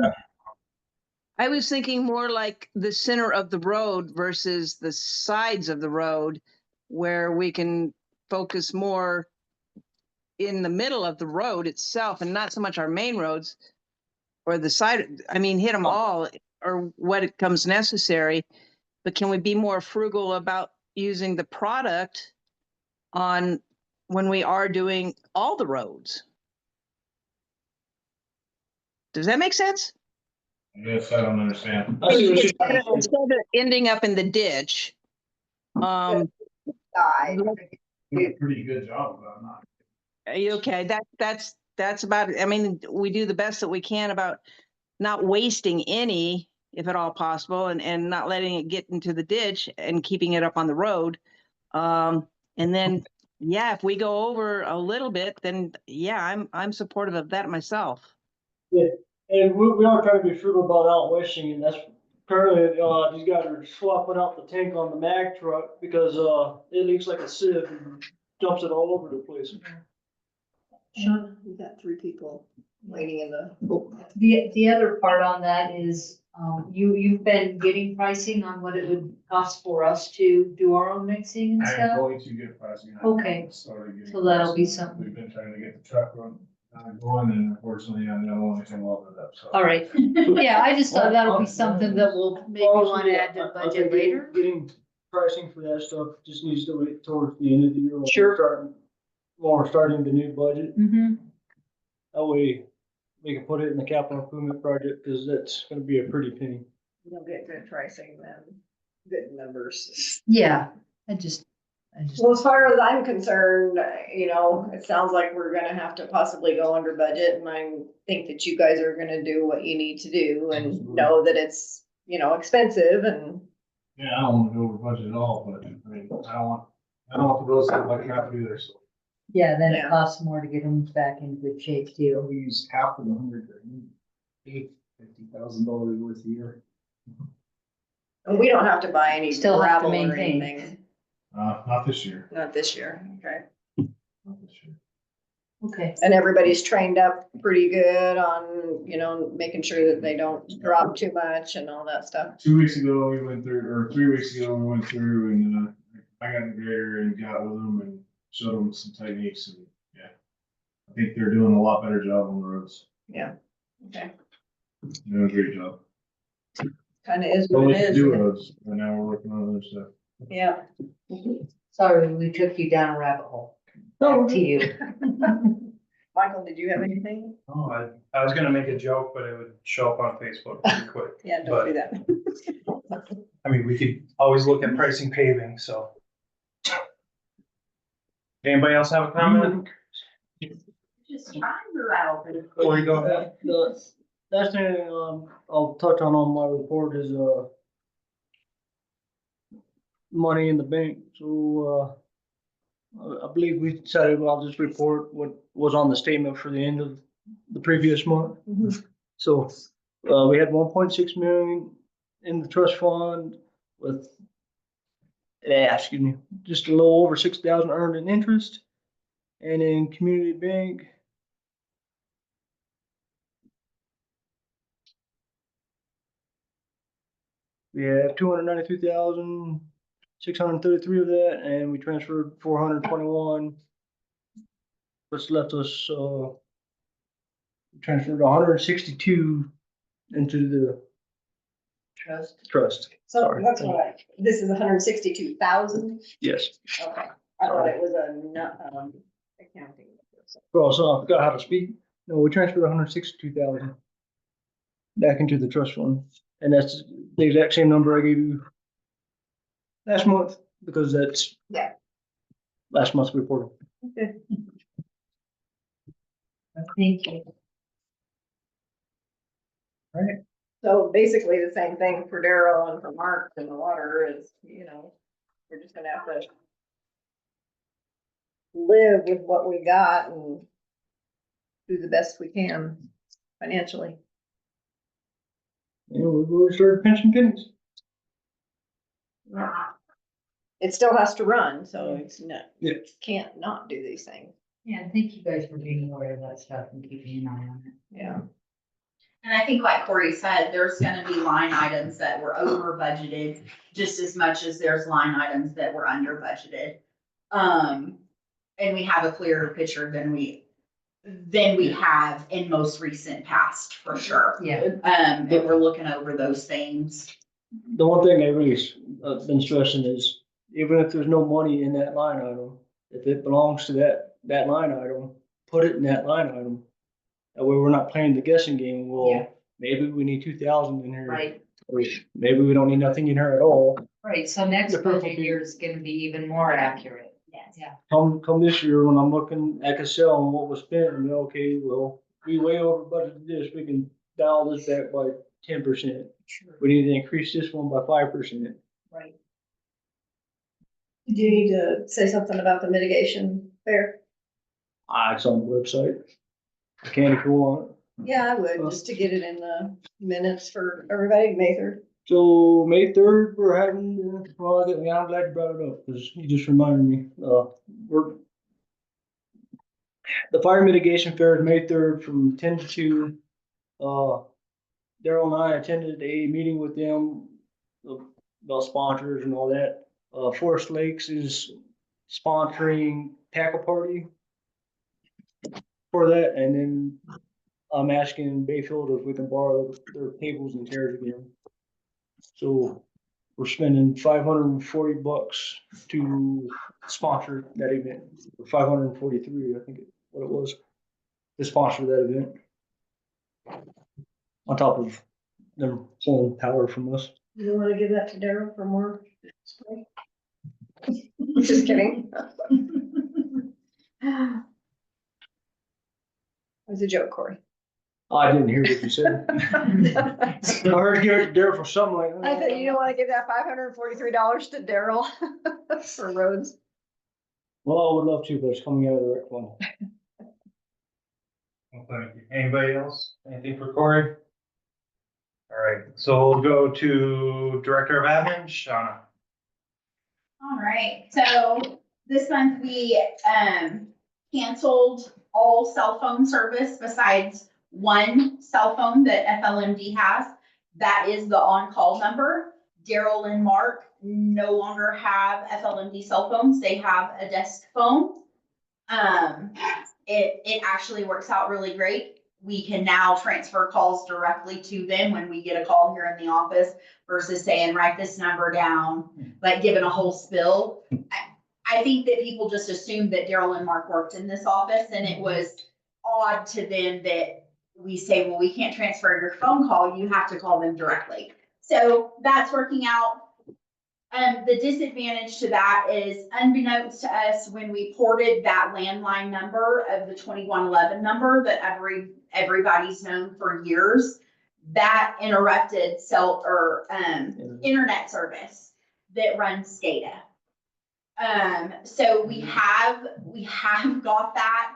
I was thinking more like the center of the road versus the sides of the road, where we can focus more in the middle of the road itself and not so much our main roads or the side. I mean, hit them all or what it comes necessary, but can we be more frugal about using the product on when we are doing all the roads? Does that make sense? Yes, I don't understand. I see what she's Instead of ending up in the ditch, Side. Doing a pretty good job about not. okay, that's about it. I mean, we do the best that we can about not wasting any, if at all possible, and not letting it get into the ditch and keeping it up on the road. And then, yeah, if we go over a little bit, then yeah, I'm supportive of that myself. Yeah, and we are trying to be frugal about out washing, and that's currently, these guys are swapping out the tank on the mag truck because, it leaks like a sieve and dumps it all over the place. Sean, we got 3 people waiting in the. The other part on that is, you've been getting pricing on what it would cost for us to do our own mixing and I'm stuff? going to get pricing. Okay. So that'll be something. We've been trying to get the truck going, and unfortunately, I'm the only one who loaded it up, so. All right, yeah, I just thought that'll be something that we'll maybe want to add to I budget think later. Getting pricing for that stuff just needs to wait towards the end of the year. Sure. When we're starting the new budget, Mm-hmm. that way we can put it in the capital improvement project, cause that's gonna be a pretty penny. You'll get good pricing then, good numbers. Yeah, I just. Well, as far as I'm concerned, it sounds like we're gonna have to possibly go under budget, and I think that you guys are gonna do what you need to do and know that it's, expensive and. Yeah, I don't want to go over budget at all, but I mean, I don't want the roads to look like crap either, so. Yeah, then Yeah. it costs more to get them back in good shape too. We use half of the $150,000 worth a year. And we don't have to buy any Still have to gravel or maintain. anything, Not this year, not this year, okay? not this year. Okay. And everybody's trained up pretty good on, making sure that they don't drop too much and all that stuff. 2 weeks ago, we went through, or 3 weeks ago, we went through and, I got in the grader and got with them and showed them some techniques, and yeah. I think they're doing a lot better job on the roads. Yeah, okay, They're doing a great job. kinda is Well, what we it can is. do roads, and now we're working on other stuff. Yeah. Sorry, we took you down a rabbit hole. No. Back to you. Michael, did you have anything? Oh, I was gonna make a joke, but it would show up on Facebook pretty quick. Yeah, don't do that. I mean, we could always look at pricing paving, so. Anybody else have a comment? Just trying to rattle. Corey, go ahead. The last thing, I'll touch on my report is, money in the bank. So, I believe we decided I'll just report what was on the statement for the end of the previous month. Mhm. So, we had 1.6 million in the trust fund with, excuse me, just a little over 6,000 earned in interest. And in community bank, we have 293,633 of that, and we transferred 421. Which left us, transferred 162 into the Trust, So Sorry. that's what this is 162,000. yes. Okay, I thought it was accounting. Well, so I forgot how to speak. No, we transferred 162,000 back into the trust fund. And that's the exact same number I gave you last month, because that's. Yeah. Last month's report. Okay. Thank you. So basically the same thing for Daryl and for Mark and the water is, we're just gonna have to live with what we got and do the best we can financially. And we've already started pinching pennies. Yeah. It still has to run, so it's not, Yeah. can't not do these things. Yeah, thank you guys for being aware of that stuff and keeping an eye on it. Yeah. And I think like Corey said, there's gonna be line items that were over budgeted just as much as there's line items that were under budgeted. And we have a clearer picture than we have in most recent past, for sure. Yeah. And we're looking over those things. The one thing I really been stressing is, even if there's no money in that line item, if it belongs to that line item, put it in that line item. That way we're not playing the guessing game. Yeah. Well, maybe we need 2,000 in here. Right, Or maybe we don't need nothing in here at all. right. So next The purple budget page. year is gonna be even more accurate. Yes. Yeah. Come this year, when I'm looking at Excel and what was spent, and okay, well, we way over budgeted this, we can dial this back by 10%. Sure. We need to increase this one by 5%. Right. Do you need to say something about the mitigation fair? It's on the website. Candy cool on it. Yeah, I would, just to get it in the minutes for everybody, May 3rd. So May 3rd, we're having, I'm glad you brought it up, because you just reminded me, the fire mitigation fair is May 3rd from 10 to 2. Daryl and I attended a meeting with them about sponsors and all that. Forest Lakes is sponsoring tackle party for that, and then I'm asking Bayfield if we can borrow their tables and chairs again. So we're spending $540 to sponsor that event, or 543, I think what it was, to sponsor that event. On top of them pulling power from us. You wanna give that to Daryl for more? Just kidding. It was a joke, Corey. I didn't hear what you said. I heard give it to Daryl for something like. I said, you don't wanna give that $543 to Daryl for roads? Well, I would love to, but it's coming out of the rec fund. Well, thank you. Anybody else? Anything for Corey? All right, so we'll go to Director of Admin, Shauna. All right, so this month we canceled all cell phone service besides one cell phone that FLMD has. That is the on-call number. Daryl and Mark no longer have FLMD cell phones. They have a desk phone. It actually works out really great. We can now transfer calls directly to them when we get a call here in the office versus saying, write this number down, like giving a whole spill. I think that people just assumed that Daryl and Mark worked in this office, and it was odd to them that we say, well, we can't transfer your phone call. You have to call them directly. So that's working out. The disadvantage to that is, unbeknownst to us, when we ported that landline number of the 2111 number that everybody's known for years, that interrupted internet service that runs SCADA. So we have got that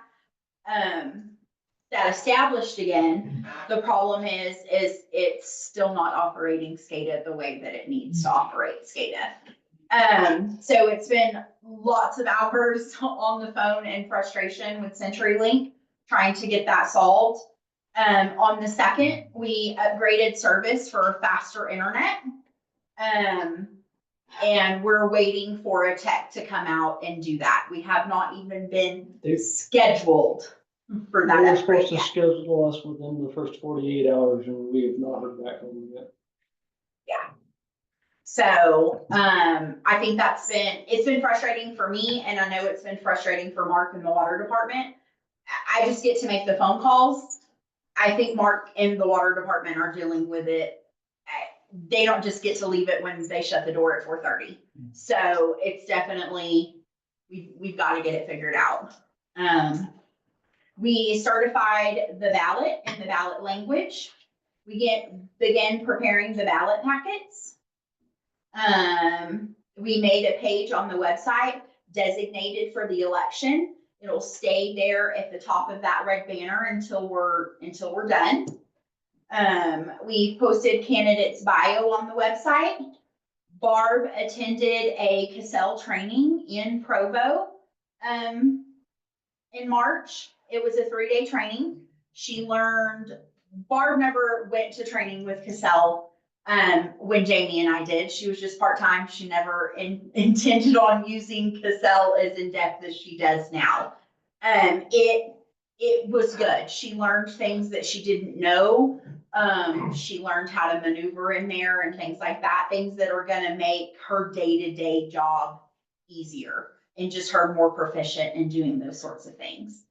established again. The problem is it's still not operating SCADA the way that it needs to operate SCADA. So it's been lots of hours on the phone and frustration with CenturyLink trying to get that solved. On the 2nd, we upgraded service for faster internet. And we're waiting for a tech to come out and do that. We have not even been scheduled for that. They were supposed to yet. schedule us within the first 48 hours, and we have not heard back from them yet. Yeah, So, I think it's been frustrating for me, and I know it's been frustrating for Mark and the water department. I just get to make the phone calls. I think Mark and the water department are dealing with it. They don't just get to leave it when they shut the door at 4:30. So it's definitely, we've got to get it figured out. We certified the ballot and the ballot language. We begin preparing the ballot packets. We made a page on the website designated for the election. It'll stay there at the top of that red banner until we're done. We posted candidates' bio on the website. Barb attended a Cassell training in Provo, in March. It was a 3-day training. Barb never went to training with Cassell when Jamie and I did. She was just part-time. She never intended on using Cassell as in-depth as she does now. It was good. She learned things that she didn't know. She learned how to maneuver in there and things like that, things that are gonna make her day-to-day job easier and just her more proficient in doing those sorts of things.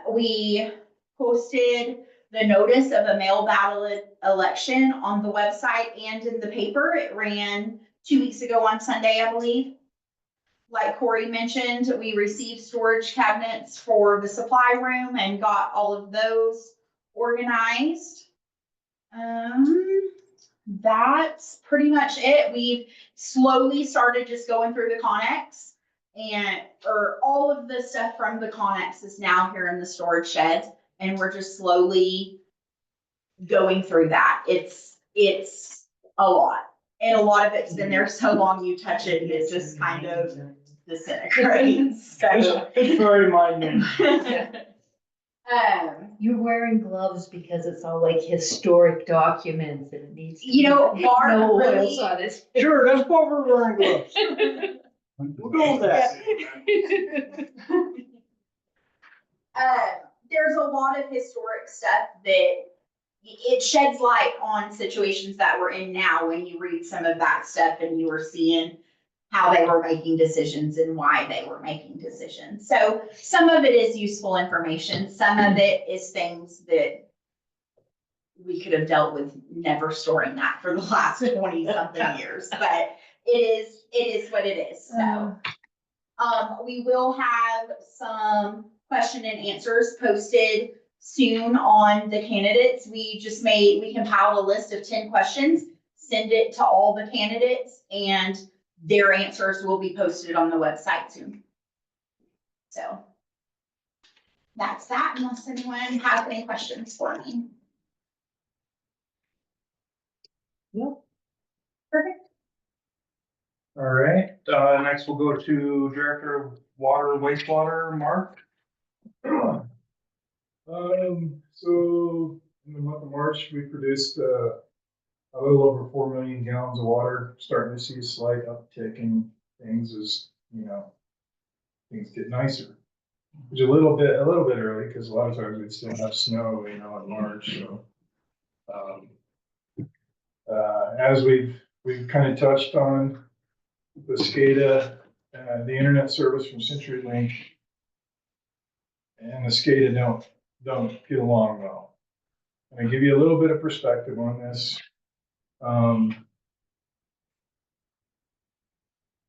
We posted the notice of a mail ballot election on the website and in the paper. It ran 2 weeks ago on Sunday, I believe. Like Corey mentioned, we received storage cabinets for the supply room and got all of those organized. That's pretty much it. We've slowly started just going through the Connex, or all of the stuff from the Connex is now here in the storage sheds, and we're just slowly going through that. It's a lot. And a lot of it's been there so long, you touch it and it just kind of disintegrates. So. It's very minute. You're wearing gloves because it's all like historic documents and it needs to. Barb no really. oils on it. Sure, that's why we're wearing gloves. We'll go with that. There's a lot of historic stuff that it sheds light on situations that we're in now when you read some of that stuff and you were seeing how they were making decisions and why they were making decisions. So some of it is useful information. Some of it is things that we could have dealt with never storing that for the last 20 something years, but it is what it is. So, we will have some question and answers posted soon on the candidates. We compiled a list of 10 questions, send it to all the candidates, and their answers will be posted on the website soon. So that's that, unless anyone has any questions for me. Nope. Perfect. All right, next we'll go to Director of Water Wastewater, Mark. So in the month of March, we produced a little over 4 million gallons of water, starting to see a slight uptick in things as, things get nicer. Which is a little bit early, because a lot of times we'd still have snow, in March, so. As we've kind of touched on, the SCADA, the internet service from CenturyLink and the SCADA don't get along well. I'm gonna give you a little bit of perspective on this.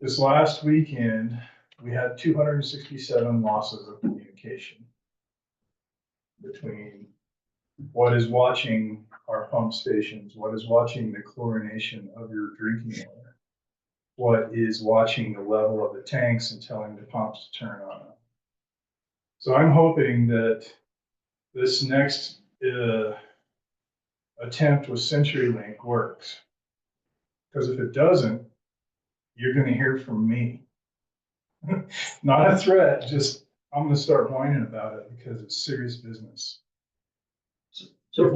This last weekend, we had 267 losses of communication between what is watching our pump stations, what is watching the chlorination of your drinking water, what is watching the level of the tanks and telling the pumps to turn on. So I'm hoping that this next attempt with CenturyLink works. Because if it doesn't, you're gonna hear from me. Not a threat, just I'm gonna start whining about it because it's serious business. So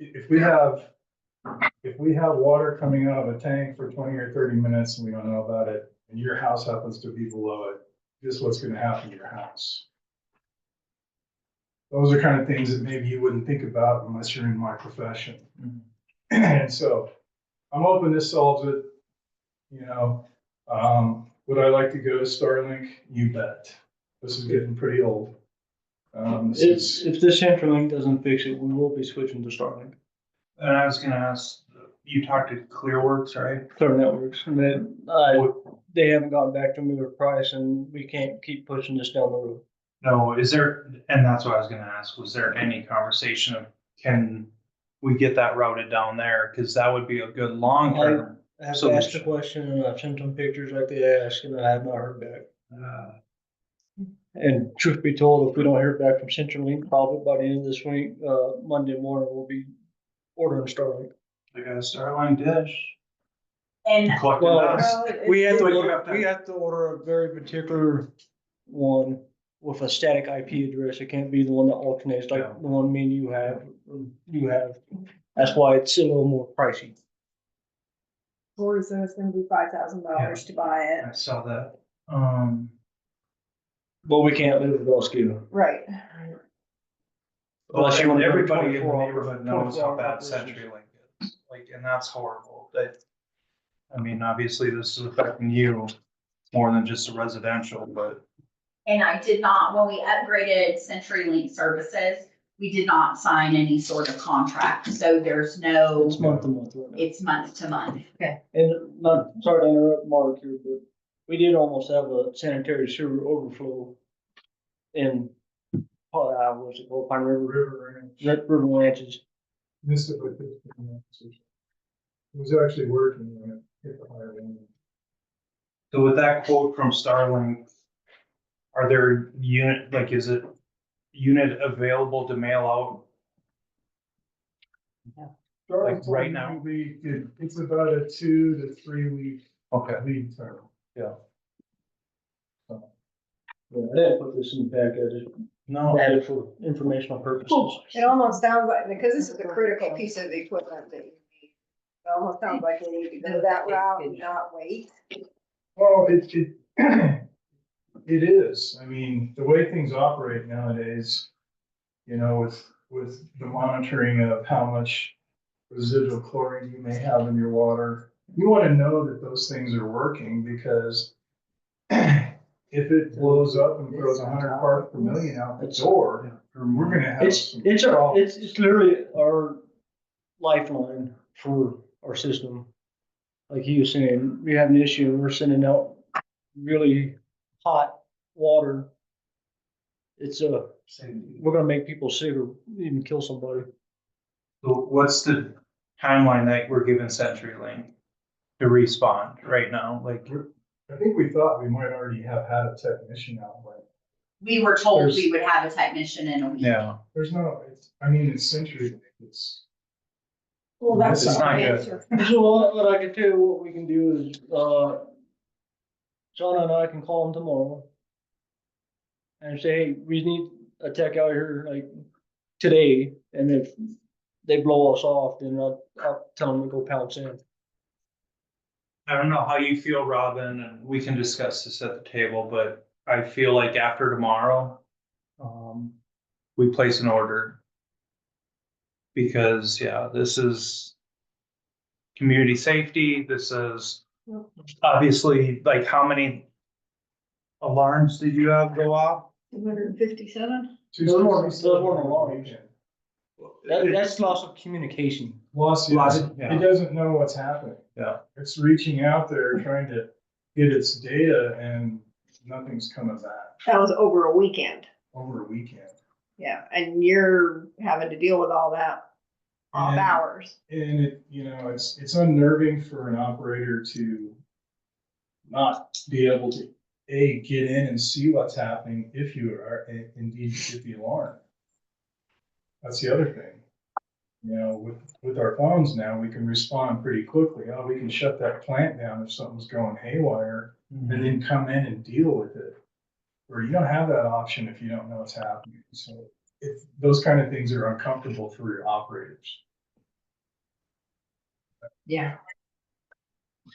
if we have water coming out of a tank for 20 or 30 minutes and we don't know about it, and your house happens to be below it, this is what's gonna happen to your house. Those are kind of things that maybe you wouldn't think about unless you're in my profession. And so I'm hoping this solves it. you know. Would I like to go to Starlink? You bet. This is getting pretty old. If this CenturyLink doesn't fix it, we will be switching to Starlink. And I was gonna ask, you talked to ClearWorks, right? Clear Networks, and they haven't gotten back to me with price, and we can't keep pushing this down the road. No, is there, and that's what I was gonna ask, was there any conversation of, can we get that routed down there? Cause that would be a good long term. I have So asked the question, and I've sent them pictures like they asked, and I have not heard back. And truth be told, if we don't hear back from CenturyLink, probably by the end of this week, Monday morning, we'll be ordering Starlink. I got a Starline dish. And Collecting Well, dust. We have to, Well, you order- have to- we have to order a very particular one with a static IP address. It can't be the one that alternates like Yeah. the one me and you have. That's why it's a little more pricey. Or so it's gonna be $5,000 to buy it. I saw that. But we can't live with those skill. Right. Unless you wanna go Everybody in the 24 neighborhood knows how 24 bad operations. CenturyLink is, like, and that's horrible. That, I mean, obviously this is affecting you more than just a residential, but And I did not, when we upgraded CenturyLink services, we did not sign any sort of contract, so there's no, It's month to month right now. it's month to month. And not, sorry to interrupt Mark here, but we did almost have a sanitary sewer overflow in, what's it called, Pine River, River Ranches. Missed it by 15 minutes. It was actually working when it hit the higher end. so with that quote from Starlink, are there unit, like, is it unit available to mail out? Like right now? It's about a 2 to 3 week Okay, lead time. yeah. Yeah, I didn't put this in the packet, I just No, added for informational purposes. It almost sounds like, because this is a critical piece of the equipment that you need. It almost sounds like we need to go that route and not wait. Well, it is. I mean, the way things operate nowadays, you know, with the monitoring of how much residual chlorine you may have in your water, you want to know that those things are working, because if it blows up and throws 100 parts per million out the door, we're gonna have some. It's literally our lifeline for our system. Like he was saying, we have an issue, we're sending out really hot water. We're gonna make people sick or even kill somebody. so what's the timeline that we're giving CenturyLink to respond right now? Like, I think we thought we might already have had a technician out, but We were told There's- we would have a technician in a week. yeah, there's no, it's Century, it's. Well, that's It's not the good. answer. So what I can tell you, what we can do is, John and I can call him tomorrow. And say, hey, we need a tech out here like today, and if they blow us off, then I'll tell them to go pounce in. I don't know how you feel, Robin, and we can discuss this at the table, but I feel like after tomorrow, we place an order. Because, yeah, this is community safety, this is obviously, like, how many alarms did you have go off? 257? Those weren't alarms. That's loss of communication. Lost, Yeah. it doesn't know what's happening. Yeah. It's reaching out there, trying to get its data, and nothing's coming back That was over a weekend. over a weekend. Yeah, and you're having to deal with all that off And- hours. And it's unnerving for an operator to not be able to, get in and see what's happening if you are indeed get the alarm. That's the other thing. You know, with our phones now, we can respond pretty quickly. Oh, we can shut that plant down if something's going haywire, and then come in and deal with it. Or you don't have that option if you don't know what's happening. So if those kind of things are uncomfortable for your operators. Yeah.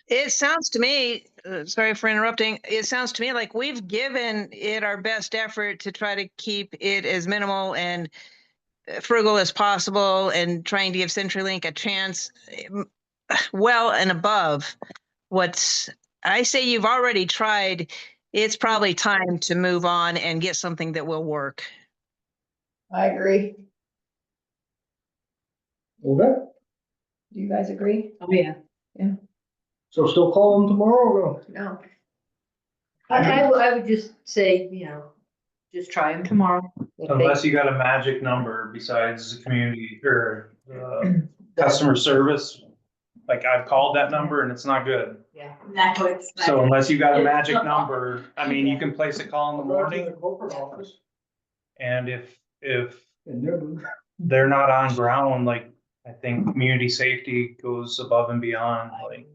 It sounds to me, sorry for interrupting, it sounds to me like we've given it our best effort to try to keep it as minimal and frugal as possible and trying to give CenturyLink a chance well and above. I say you've already tried. It's probably time to move on and get something that will work. I agree. Okay, Do you guys agree? Oh, yeah. so still call them tomorrow or no? No. I would just say, just try them tomorrow. If they- Unless you got a magic number besides the community or customer service. Like I've called that number and it's not good. Yeah. No, it's. So unless you got a magic number, I mean, you can place a call in the Go to the morning corporate office and if and they're. they're not on ground, like I think community safety goes above and beyond, like.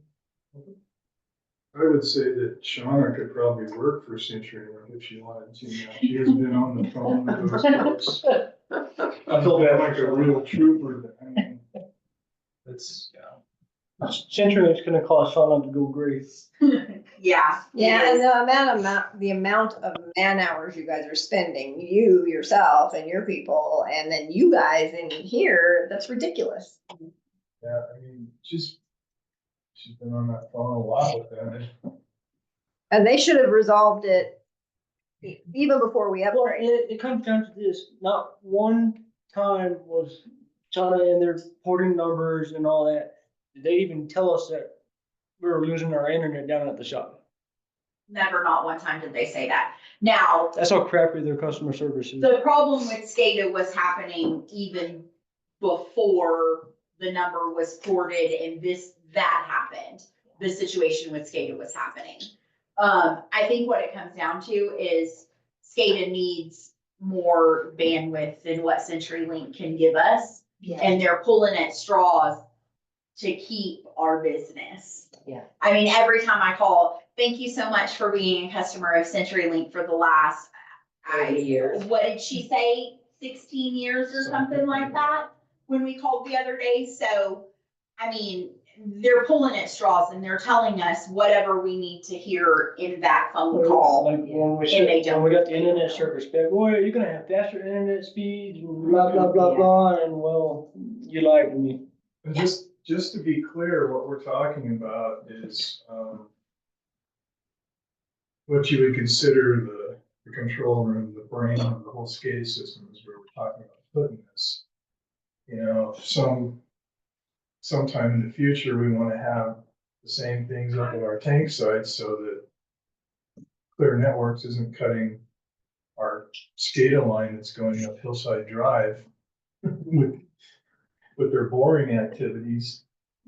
I would say that Shauna could probably work for CenturyLink if she wanted to. Now. She has been on the phone with those folks. I feel that like a real trooper. I mean, It's, yeah. CenturyLink's gonna cause Shauna to go great. Yeah. Yeah, it and is. the amount of man hours you guys are spending, you yourself and your people, and then you guys in here, that's ridiculous. yeah, I mean, she's been on that phone a lot with them. And they should have resolved it even before we Well, upgraded. it comes down to this, not one time was Shauna in there porting numbers and all that. Did they even tell us that we were losing our internet down at the shop? Never, not one time did they say that. Now, That's how crappy their customer service is. the problem with SCADA was happening even before the number was ported and that happened. The situation with SCADA was happening. I think what it comes down to is SCADA needs more bandwidth than what CenturyLink can give us. Yeah. And they're pulling at straws to keep our business. Yeah. I mean, every time I call, thank you so much for being a customer of CenturyLink for the last 30 years. What did she say? 16 years or something like that when we called the other day. So, I mean, they're pulling at straws and they're telling us whatever we need to hear in that phone call. Like when we And they said, don't. when we got the internet service back, boy, you're gonna have faster internet speeds and blah, blah, blah, blah, and well, you lied to me. And just to be clear, what we're talking about is, what you would consider the control room, the brain of the whole SCADA system is where we're talking about putting this. You know, sometime in the future, we want to have the same things up at our tank sites so that Clear Networks isn't cutting our SCADA line that's going up Hillside Drive with their boring activities.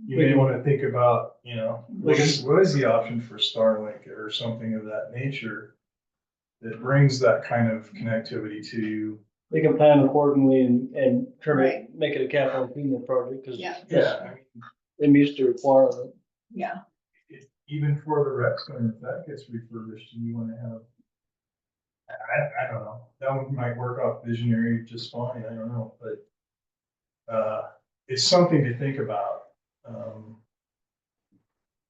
You may want to think about, you know, what is the option for Starlink or something of that nature that brings that kind of connectivity to you. They can plan accordingly and try to Right. make it a capital improvement project, cause Yeah. Yeah, I mean, it meets the requirement. Yeah. even for the rec center, if that gets refurbished and you want to have, I don't know, that one might work out visionary just fine, I don't know, but it's something to think about,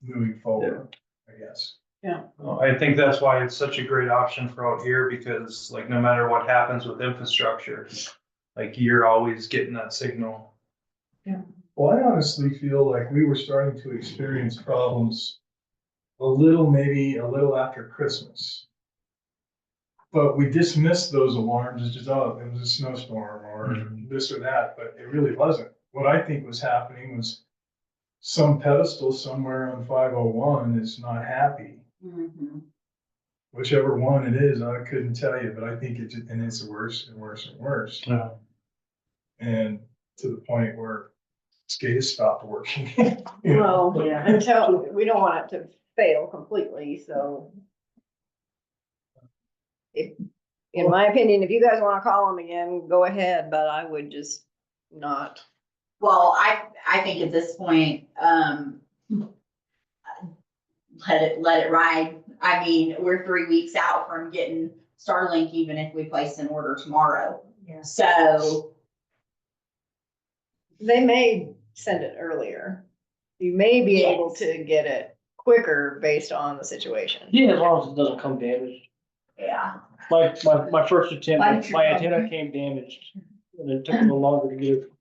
moving forward, I guess. I think that's why it's such a great option for out here, because like no matter what happens with infrastructure, like you're always getting that signal. Well, I honestly feel like we were starting to experience problems maybe a little after Christmas. But we dismissed those alarms as just, oh, it was a snowstorm or this or that, but it really wasn't. What I think was happening was some pedestal somewhere on 501 is not happy. Mhm. Whichever one it is, I couldn't tell you, but I think it's worse and worse and worse. Yeah. And to the point where SCADA stopped working. Well, Yeah. until, we don't want it to fail completely, so. In my opinion, if you guys wanna call them again, go ahead, but I would just not. Well, I think at this point, let it ride. I mean, we're 3 weeks out from getting Starlink, even if we place an order tomorrow. Yeah. So, They may send it earlier. You may be able Yes. to get it quicker based on the situation. Yeah, as long as it doesn't come damaged. yeah. My first attempt, Like your my antenna came damaged, and it took a little longer to get it.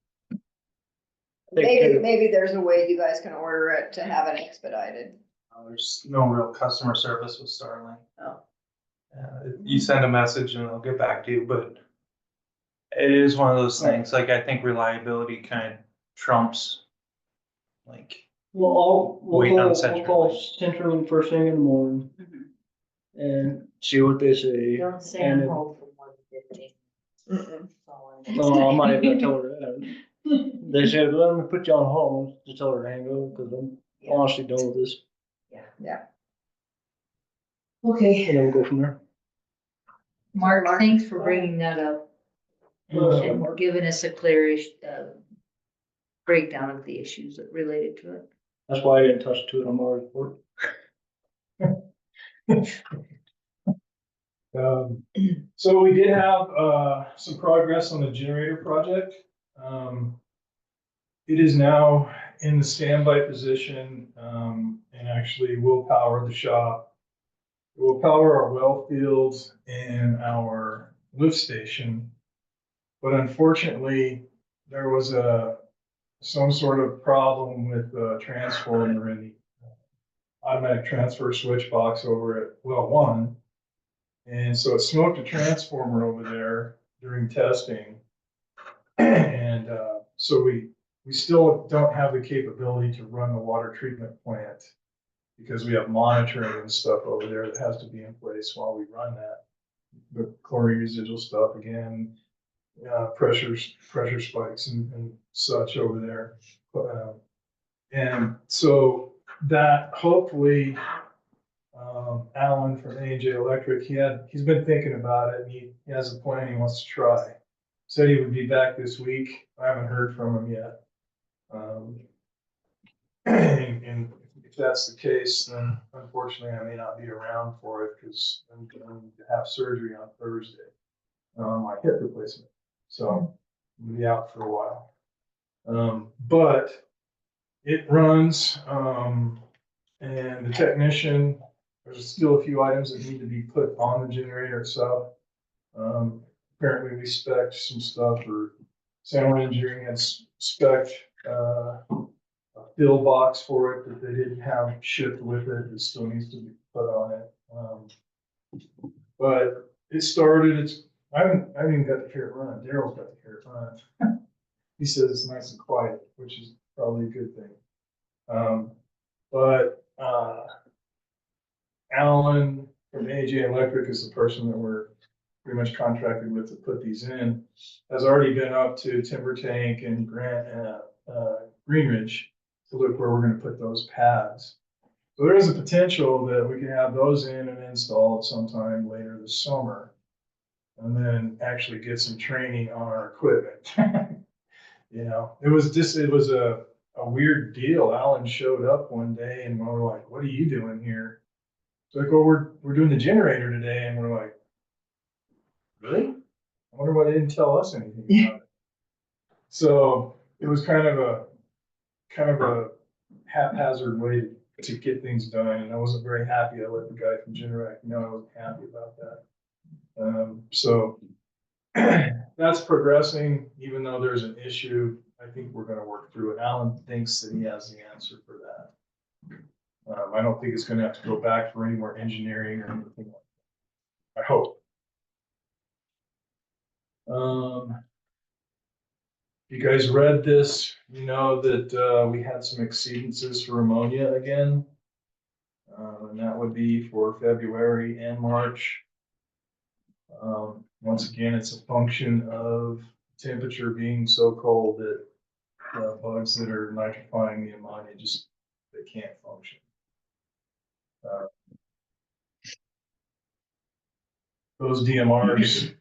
Maybe there's a way you guys can order it to have it expedited. There's no real customer service with Starlink. Oh. You send a message and they'll get back to you, but it is one of those things, like, I think reliability kind of trumps, like, Well, Wait on we'll CenturyLink. call CenturyLink first thing in the morning and see what they say. Don't stay And on if- hold for more than 15. Mm-mm. That's all I know. No, I might even tell her that. They said, let me put you on hold, to tell her to hang up, because I'm honestly done with this. Okay, And then we'll go from there. Mark, thanks for bringing that up Uh, and giving us a clear breakdown of the issues that related to it. That's why I didn't touch to it on my report. So we did have, some progress on the generator project. It is now in the standby position, and actually will power the shop. It will power our well fields and our lift station. But unfortunately, there was some sort of problem with the transformer in the automatic transfer switch box over at well one. And so it smoked a transformer over there during testing. And so we still don't have the capability to run the water treatment plant because we have monitoring and stuff over there that has to be in place while we run that. The chlorine residual stuff again, pressure spikes and such over there. And so that hopefully, Alan from AJ Electric, he's been thinking about it and he has a plan he wants to try. Said he would be back this week. I haven't heard from him yet. And if that's the case, then unfortunately I may not be around for it because I'm going to have surgery on Thursday, my hip replacement. So I'm gonna be out for a while. But it runs, and the technician, there's still a few items that need to be put on the generator itself. Apparently we spec'd some stuff, or Sound Engineering had spec'd a fill box for it that they didn't have shipped with it. It still needs to be put on it. But it started, I haven't even got to hear it run. Daryl's got to hear it run. He says it's nice and quiet, which is probably a good thing. But Alan from AJ Electric is the person that we're pretty much contracted with to put these in, has already been up to Timber Tank and Green Ridge to look where we're gonna put those pads. So there is a potential that we can have those in and installed sometime later this summer. And then actually get some training on our equipment. You know, it was a weird deal. Alan showed up one day and we were like, what are you doing here? It's like, well, we're doing the generator today. And we're like, really? I wonder why they didn't tell us anything about it. So it was kind of a haphazard way to get things done. And I wasn't very happy. I let the guy from Generac know I wasn't happy about that. So that's progressing, even though there's an issue. I think we're gonna work through it. Alan thinks that he has the answer for that. I don't think it's gonna have to go back for any more engineering or anything like that. I hope. You guys read this, you know that we had some exceedances for ammonia again. And that would be for February and March. Once again, it's a function of temperature being so cold that bugs that are nitrifying the ammonia they can't function. Those DMRs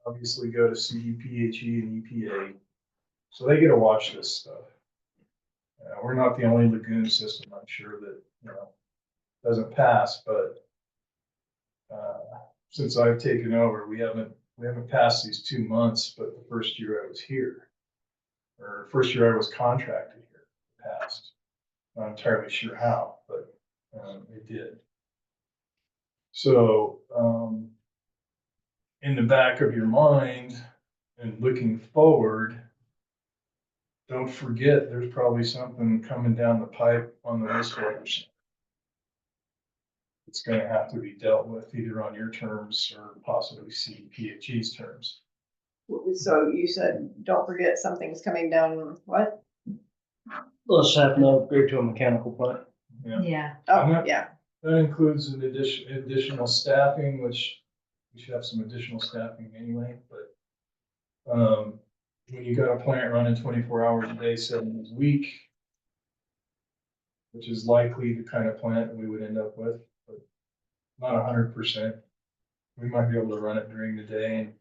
obviously go to CEPHE and EPA, so they get to watch this stuff. We're not the only lagoon system, I'm sure, that doesn't pass, but since I've taken over, we haven't passed these 2 months, but the first year I was here, or first year I was contracted here, it passed. Not entirely sure how, but it did. So in the back of your mind and looking forward, don't forget there's probably something coming down the pipe on the wastewater side. it's gonna have to be dealt with either on your terms or possibly CDPHE's terms. So you said, don't forget something's coming down, what? Let's have to upgrade to a mechanical plant. Yeah, Oh, not- yeah, That includes an additional staffing, which we should have some additional staffing anyway, but when you got a plant running 24 hours a day, 7 days a week, which is likely the kind of plant we would end up with, but not 100%. We might be able to run it during the day and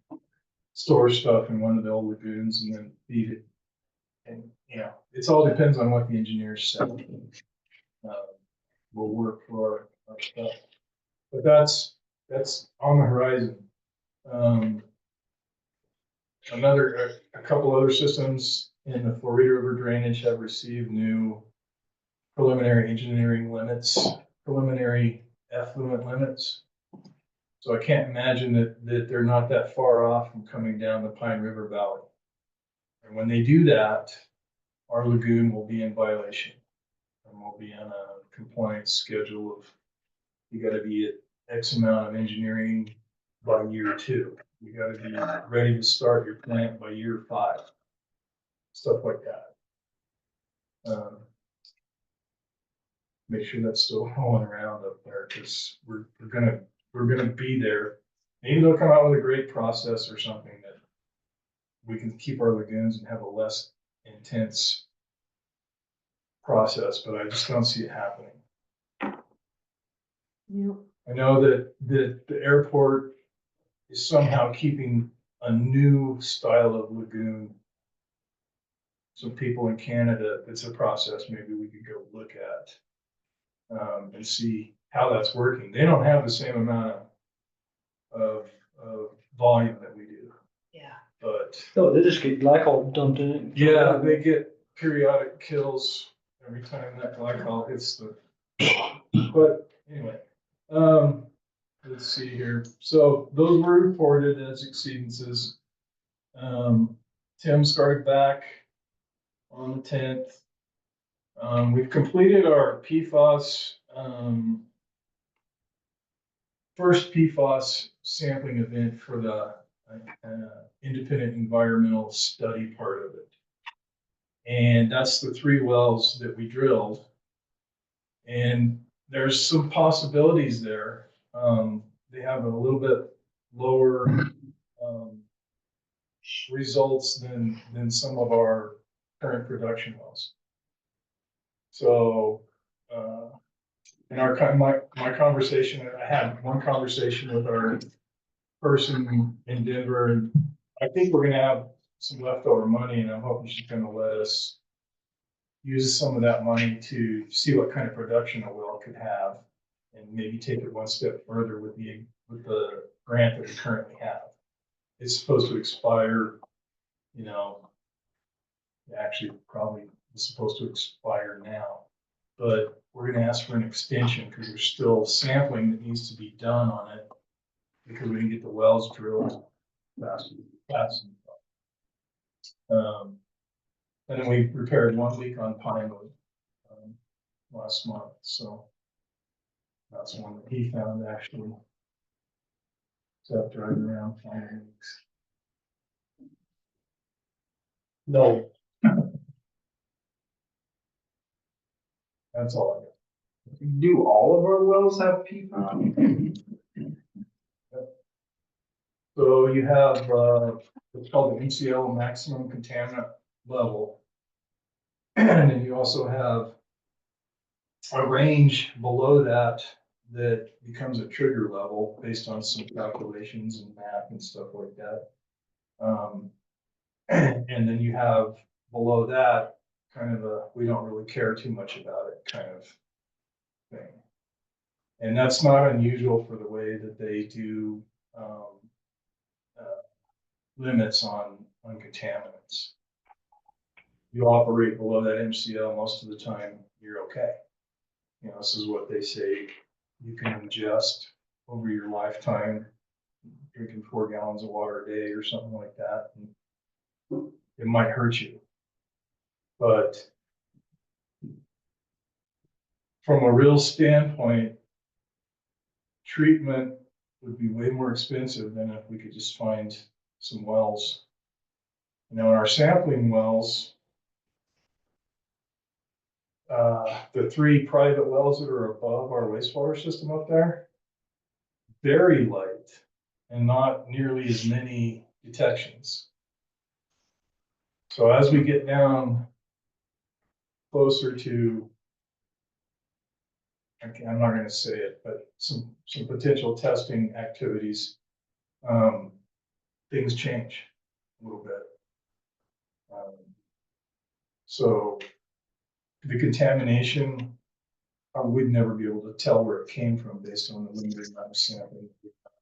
store stuff in one of the old lagoons and then feed it. And, you know, it's all depends on what the engineers say. Will work for our stuff. But that's on the horizon. A couple other systems in the Florida River drainage have received new preliminary engineering limits, preliminary effluent limits. So I can't imagine that they're not that far off from coming down the Pine River Valley. And when they do that, our lagoon will be in violation. And we'll be on a compliance schedule of, you gotta be at X amount of engineering by year 2. You gotta be ready to start your plant by year 5. Stuff like that. Make sure that's still rolling around up there, because we're gonna be there. Maybe they'll come out with a great process or something that we can keep our lagoons and have a less intense process, but I just don't see it happening. Yep. I know that the airport is somehow keeping a new style of lagoon. Some people in Canada, it's a process maybe we could go look at and see how that's working. They don't have the same amount of volume that we do, yeah. but No, they just get glycol dumped in it. yeah, they get periodic kills every time that glycol hits the. But anyway, let's see here. So those were reported as exceedances. Tim started back on the 10th. We've completed our PFAS, first PFAS sampling event for the independent environmental study part of it. And that's the 3 wells that we drilled. And there's some possibilities there. They have a little bit lower results than some of our current production wells. So in my conversation, I had one conversation with our person in Denver, and I think we're gonna have some leftover money, and I'm hoping she's gonna let us use some of that money to see what kind of production a well could have, and maybe take it one step further with the grant that we currently have. It's supposed to expire, you know, actually probably it's supposed to expire now, but we're gonna ask for an extension because there's still sampling that needs to be done on it because we didn't get the wells drilled fast. And then we repaired 1 leak on Pinewood last month, so that's one that he found actually. So driving around finding leaks. No. That's all I got. Do all of our wells have PFAS? So you have, what's called the MCL, maximum contaminant level. And then you also have a range below that that becomes a trigger level based on some calculations and math and stuff like that. And then you have below that kind of a, we don't really care too much about it kind of thing. And that's not unusual for the way that they do limits on contaminants. You operate below that MCL most of the time, you're okay. You know, this is what they say you can ingest over your lifetime, drinking 4 gallons of water a day or something like that. And it might hurt you. But from a real standpoint, treatment would be way more expensive than if we could just find some wells. You know, in our sampling wells, the 3 private wells that are above our wastewater system up there, very light and not nearly as many detections. So as we get down closer to, okay, I'm not going to say it, but some potential testing activities, things change a little bit. So the contamination, we'd never be able to tell where it came from based on the limited amount of sampling.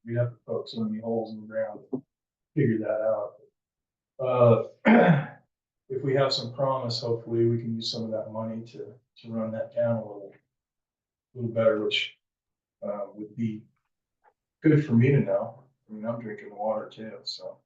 We'd have to poke so many holes in the ground to figure that out. If we have some promise, hopefully we can use some of that money to run that down a little better, which would be good for me to know. I mean, I'm drinking water too, so.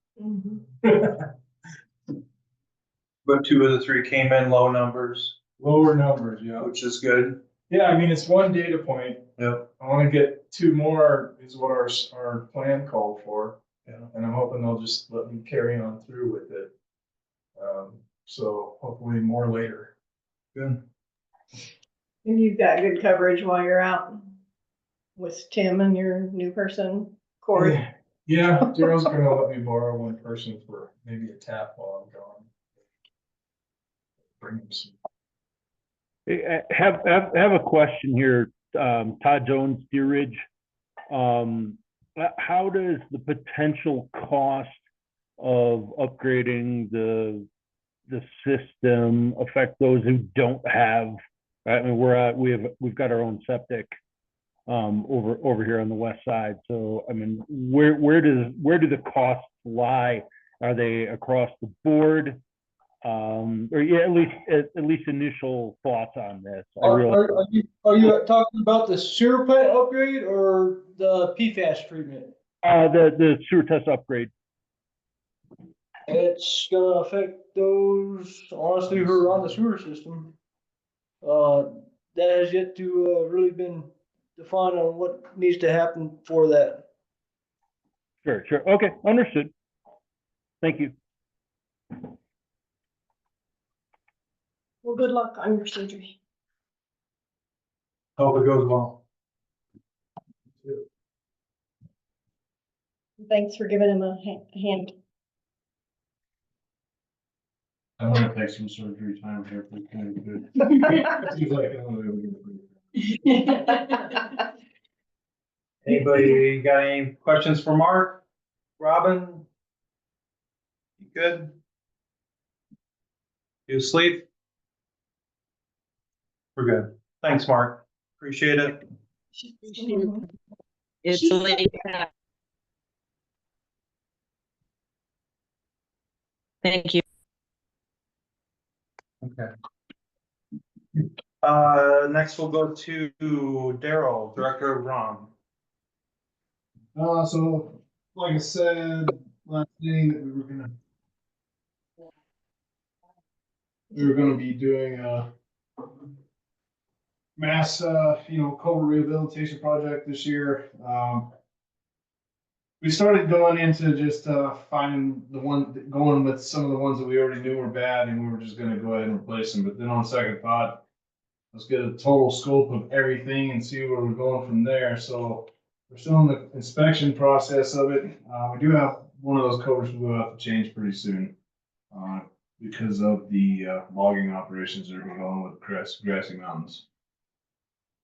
But 2 of the 3 came in low numbers, Lower numbers, yeah. which is good. Yeah, I mean, it's one data point. Yep. I want to get 2 more is what our plan called for. Yeah. And I'm hoping they'll just let me carry on through with it. So hopefully more later. Good. And you've got good coverage while you're out with Tim and your new person, Corey. Yeah, Daryl's gonna let me borrow one person for maybe a tap while I'm gone. Bring him some. Hey, have a question here, Todd Jones, Deer Ridge. How does the potential cost of upgrading the system affect those who don't have? Right? I mean, we've got our own septic over here on the west side. So I mean, where do the costs lie? Are they across the board? Or yeah, at least initial thoughts on this. Are you talking about the sewer plant upgrade or the PFAS treatment? The sewer test upgrade. It's gonna affect those, honestly, who are on the sewer system. That has yet to really been defined on what needs to happen for that. Sure. Okay, understood. Thank you. Well, good luck on your surgery. Hope it goes well. Thanks for giving him a hand. I want to take some surgery time here. If we can, good. Seems like I'm gonna be able to breathe. Anybody got any questions for Mark? Robin? You good? You asleep? We're good. Thanks, Mark. Appreciate it. It's late. Thank you. Okay. Next we'll go to Daryl, Director of ROM. So like I said, last thing that we were gonna be doing a mass, culvert rehabilitation project this year. We started going into just finding going with some of the ones that we already knew were bad, and we were just gonna go ahead and replace them. But then on second thought, let's get a total scope of everything and see where we're going from there. So we're still in the inspection process of it. We do have one of those culverts we'll have to change pretty soon because of the logging operations that are going on with grassy mountains.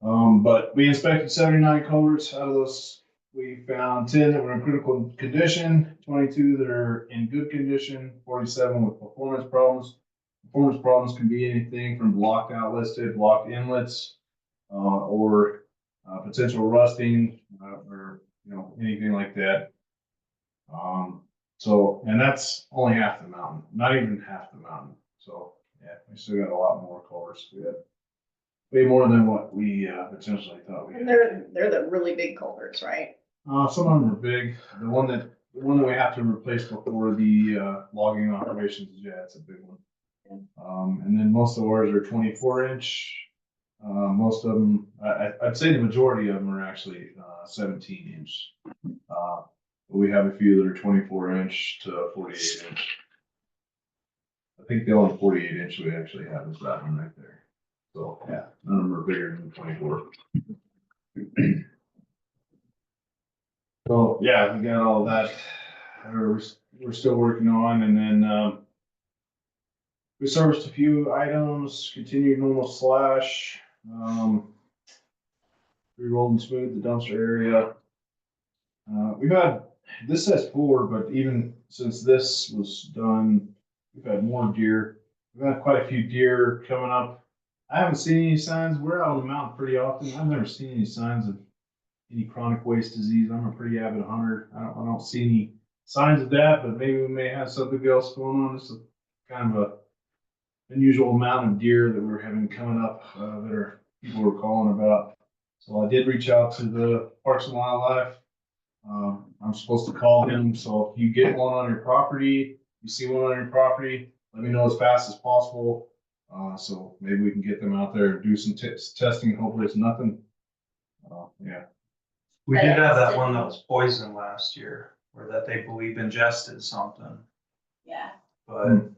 But we inspected 79 culverts. Out of those, we found 10 that were in critical condition, 22 that are in good condition, 47 with performance problems. Performance problems can be anything from blocked outlets to blocked inlets, or potential rusting, or anything like that. And that's only half the mountain, not even half the mountain. So yeah, we still got a lot more culverts. We had way more than what we potentially thought we had. And they're the really big culverts, right? Some of them are big. The one that we have to replace before the logging operations, yeah, it's a big one. And then most of ours are 24-inch. Most of them, I'd say the majority of them are actually 17 inch. But we have a few that are 24 inch to 48 inch. I think the only 48 inch we actually have is that one right there. So, yeah, none of them are bigger than 24. So, yeah, we got all that. We're still working on, and then we serviced a few items, continued normal slash. We rolled and smooth the dumpster area. We've had, this says 4, but even since this was done, we've had more deer. We've had quite a few deer coming up. I haven't seen any signs. We're out on the mountain pretty often. I've never seen any signs of any chronic waste disease. I'm a pretty avid hunter. I don't see any signs of that, but maybe we may have something else going on. It's kind of a unusual amount of deer that we're having coming up that people are calling about. So I did reach out to the Parks and Wildlife. I'm supposed to call him. So if you get one on your property, you see one on your property, let me know as fast as possible. So maybe we can get them out there and do some testing. Hopefully it's nothing. Yeah. We did have that one that was poisoned last year, or that they believe ingested something, Yeah. but.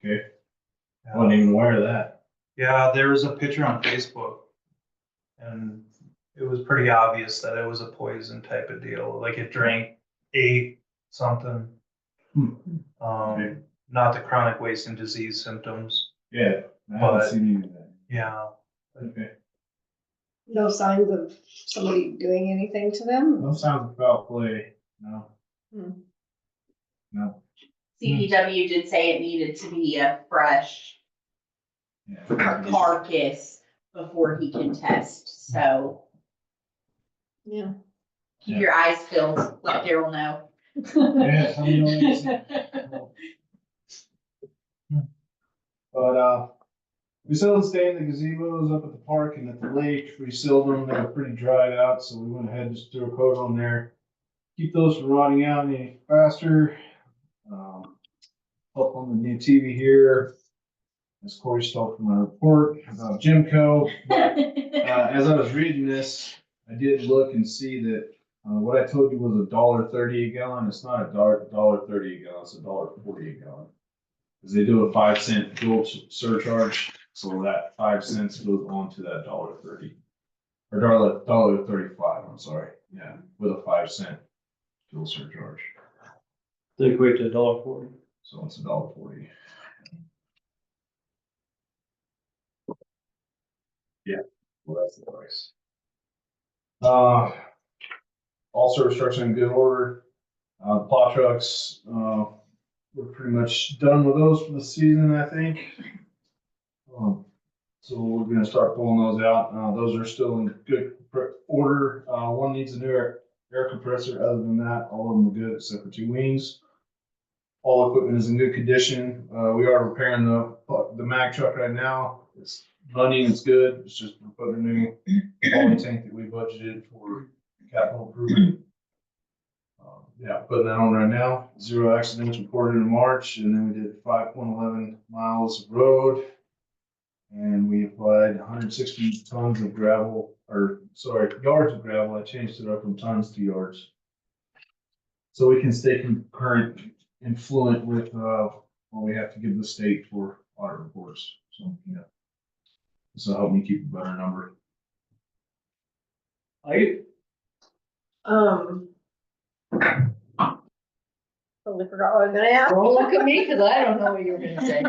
Okay. I wasn't even aware of that. Yeah, there was a picture on Facebook, and it was pretty obvious that it was a poison type of deal, like it ate something. Okay. Not the chronic waste and disease symptoms. Yeah, I haven't But- seen any of that. Yeah, Okay. No signs of somebody doing anything to them? No sounds of foul play. No. Hmm. No. CPW did say it needed to be a fresh Yeah. carcass before he can test, so Yeah. keep your eyes peeled, let Daryl know. Yeah, tell me when you see. But we still stay in the gazebos up at the park and at the lake. We sealed them. They were pretty dried out, so we went ahead and just threw a coat on there. Keep those from rotting out any faster. Up on the new TV here, as Corey stole from my report about Jimco. As I was reading this, I did look and see that what I told you was $1.30 a gallon. It's not $1.30 a gallon. It's $1.40 a gallon. Because they do a 5-cent fuel surcharge, so that 5 cents goes on to that $1.30 or $1.35. I'm sorry, yeah, with a 5-cent fuel surcharge. They equate to $1.40. So it's $1.40. Yeah, well, that's the price. All service trucks are in good order. Plow trucks, we're pretty much done with those for the season, I think. So we're gonna start pulling those out. Those are still in good order. One needs a new air compressor. Other than that, all of them are good except for 2 wings. All equipment is in good condition. We are repairing the mag truck right now. It's running, it's good. It's just we're putting a new poly tank that we budgeted for capital improvement. Yeah, putting that on right now. 0 accidents reported in March, and then we did 5.11 miles of road. And we applied 160 tons of gravel, yards of gravel. I changed it up from tons to yards. So we can stay current and fluent with what we have to give the state for audit reports. So, yeah. This will help me keep a better number. Totally forgot what I was gonna ask. Don't look at me, cause I don't know what you were gonna say.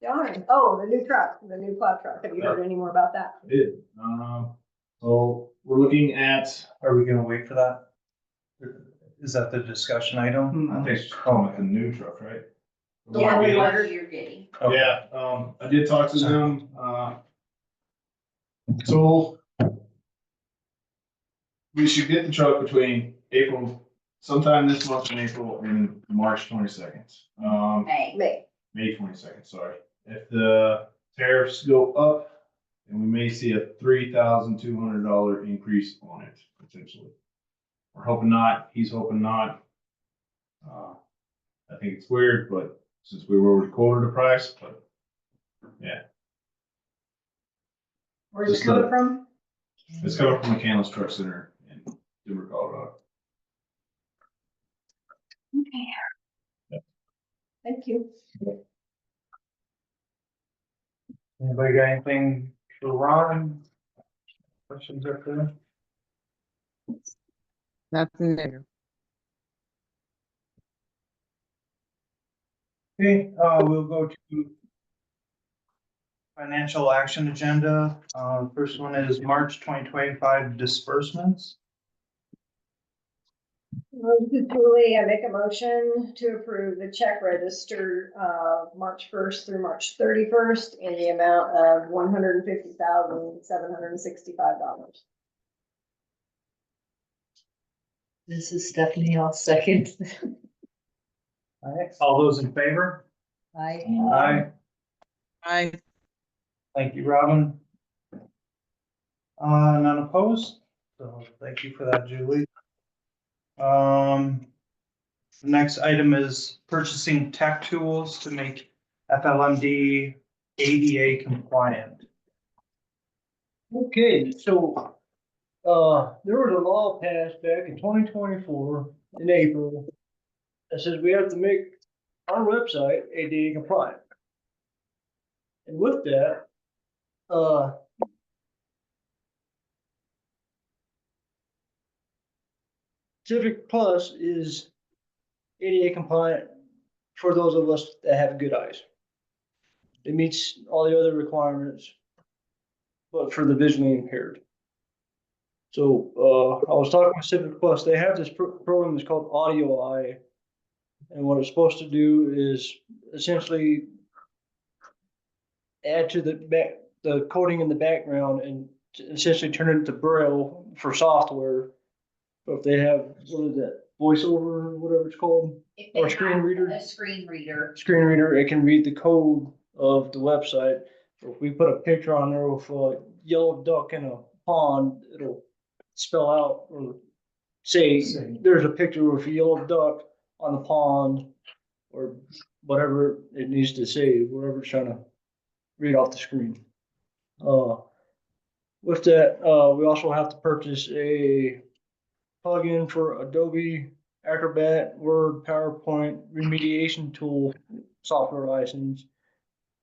Darn. Oh, the new truck, the new plow truck. Have you heard any more about that? I did. So we're looking at. are we gonna wait for that? Is that the discussion item? I think it's calling it the new truck, right? The one we ordered, you're getting. Okay. Yeah, I did talk to them, so we should get the truck between sometime this month in April and March 22nd. May. May 22nd, sorry. If the tariffs go up, then we may see a $3,200 increase on it potentially. We're hoping not, he's hoping not. I think it's weird, but since we were quoted a price, but yeah. Where's it Just coming the- from? It's coming from the Canlis Truck Center in Denver, Colorado. Okay. Thank you. Anybody got anything for Ron? Questions up there? Nothing there. Okay, we'll go to financial action agenda. First one is March 2025 disbursements. This is Julie. I make a motion to approve the check register March 1st through March 31st in the amount of $150,765. This is Stephanie, I'll second. All right, all those in favor? Aye. I, Thank you, Robin. None opposed, so thank you for that, Julie. The next item is purchasing tech tools to make FLMD ADA compliant. Okay, so, there was a law passed back in 2024 in April that says we have to make our website ADA compliant. And with that, Civic Plus is ADA compliant for those of us that have good eyes. It meets all the other requirements, but for the visually impaired. So, I was talking with Civic Plus, they have this program that's called Audio Eye. And what it's supposed to do is essentially add to the coding in the background and essentially turn it into Braille for software. So if they have, what is that, voiceover, or whatever it's called, If they or screen have reader? A screen reader. Screen reader, it can read the code of the website. So if we put a picture on there of a yellow duck in a pond, it'll spell out or say, there's a picture of a yellow duck on the pond, or whatever it needs to say, whatever it's trying to read off the screen. With that, we also have to purchase a plugin for Adobe Acrobat, Word, PowerPoint remediation tool software license.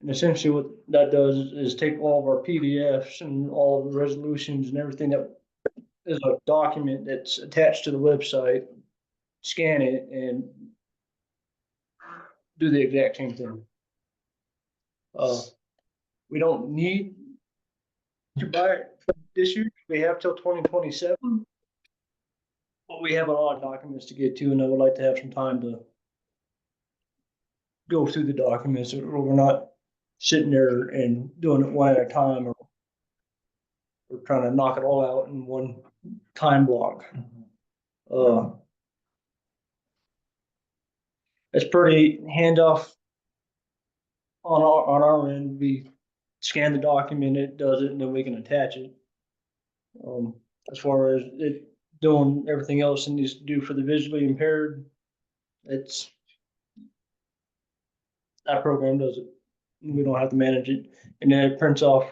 And essentially what that does is take all of our PDFs and all of the resolutions and everything that is a document that's attached to the website, scan it, and do the exact same thing. We don't need to buy it this year. We have till 2027. But we have a lot of documents to get to, and I would like to have some time to go through the documents, or we're not sitting there and doing it one at a time, or we're trying to knock it all out in one time block. It's pretty handoff on our end. We scan the document, it does it, and then we can attach it. As far as it doing everything else it needs to do for the visually impaired, it's that program does it. We don't have to manage it, and then it prints off.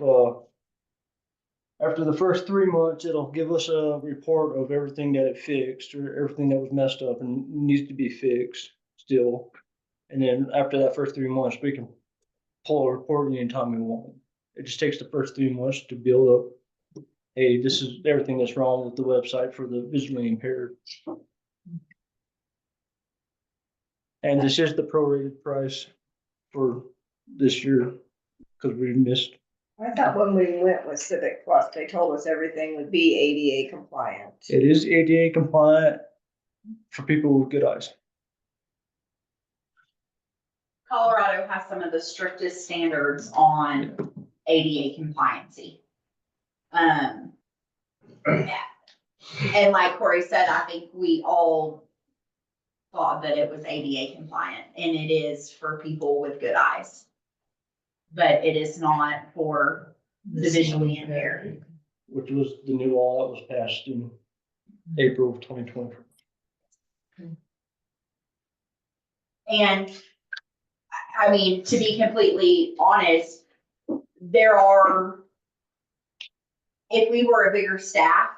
After the first 3 months, it'll give us a report of everything that it fixed, or everything that was messed up and needs to be fixed still. And then after that first 3 months, we can pull a report anytime we want. It just takes the first 3 months to build up. Hey, this is everything that's wrong with the website for the visually impaired. And this is the prorated price for this year, because we missed. I thought when we went with Civic Plus, they told us everything would be ADA compliant. It is ADA compliant for people with good eyes. Colorado has some of the strictest standards on ADA compliancy. And like Corey said, I think we all thought that it was ADA compliant, and it is for people with good eyes. But it is not for the visually impaired. Which was the new law that was passed in April of 2024. And I mean, to be completely honest, there are If we were a bigger staff,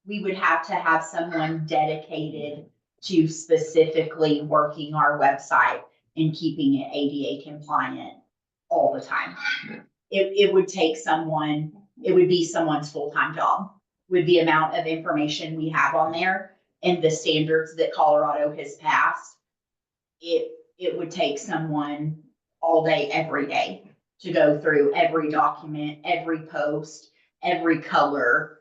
we would have to have someone dedicated to specifically working our website and keeping it ADA compliant all the time. It would take someone, it would be someone's full-time job with the amount of information we have on there and the standards that Colorado has passed. It would take someone all day, every day to go through every document, every post, every color.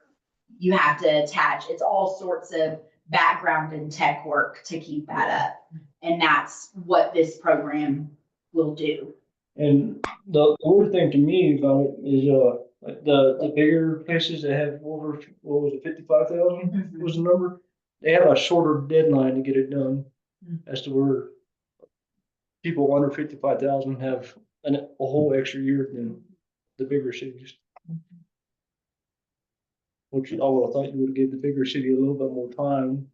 You have to attach, it's all sorts of background and tech work to keep that up. And that's what this program will do. And the weird thing to me about it is, like the bigger places that have over, what was it, 55,000 was the number? They have a shorter deadline to get it done, as to where people under 55,000 have a whole extra year than the bigger cities. Which I would have thought you would give the bigger city a little bit more time.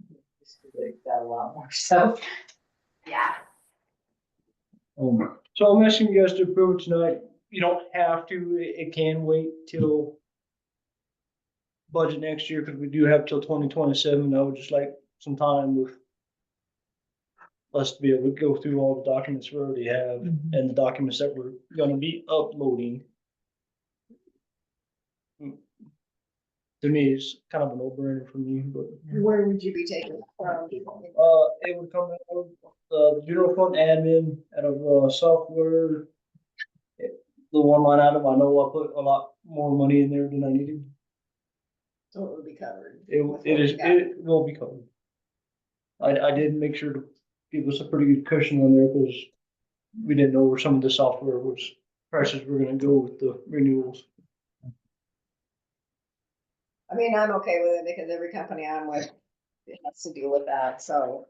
They've got a lot more, so. Yeah. So I'm asking you guys to approve it tonight. You don't have to, it can wait till budget next year, because we do have till 2027. I would just like some time with us to be able to go through all the documents we already have and the documents that we're gonna be uploading. To me, it's kind of a no-brainer for me, but Where would you be taking it from? it would come out of the general fund admin, out of software. The one line item, I know I put a lot more money in there than I needed. So it would be covered. It will be covered. I did make sure to give us a pretty good cushion on there, because we didn't know where some of the software was, prices were gonna go with the renewals. I mean, I'm okay with it because every company I'm with has to deal with that, so.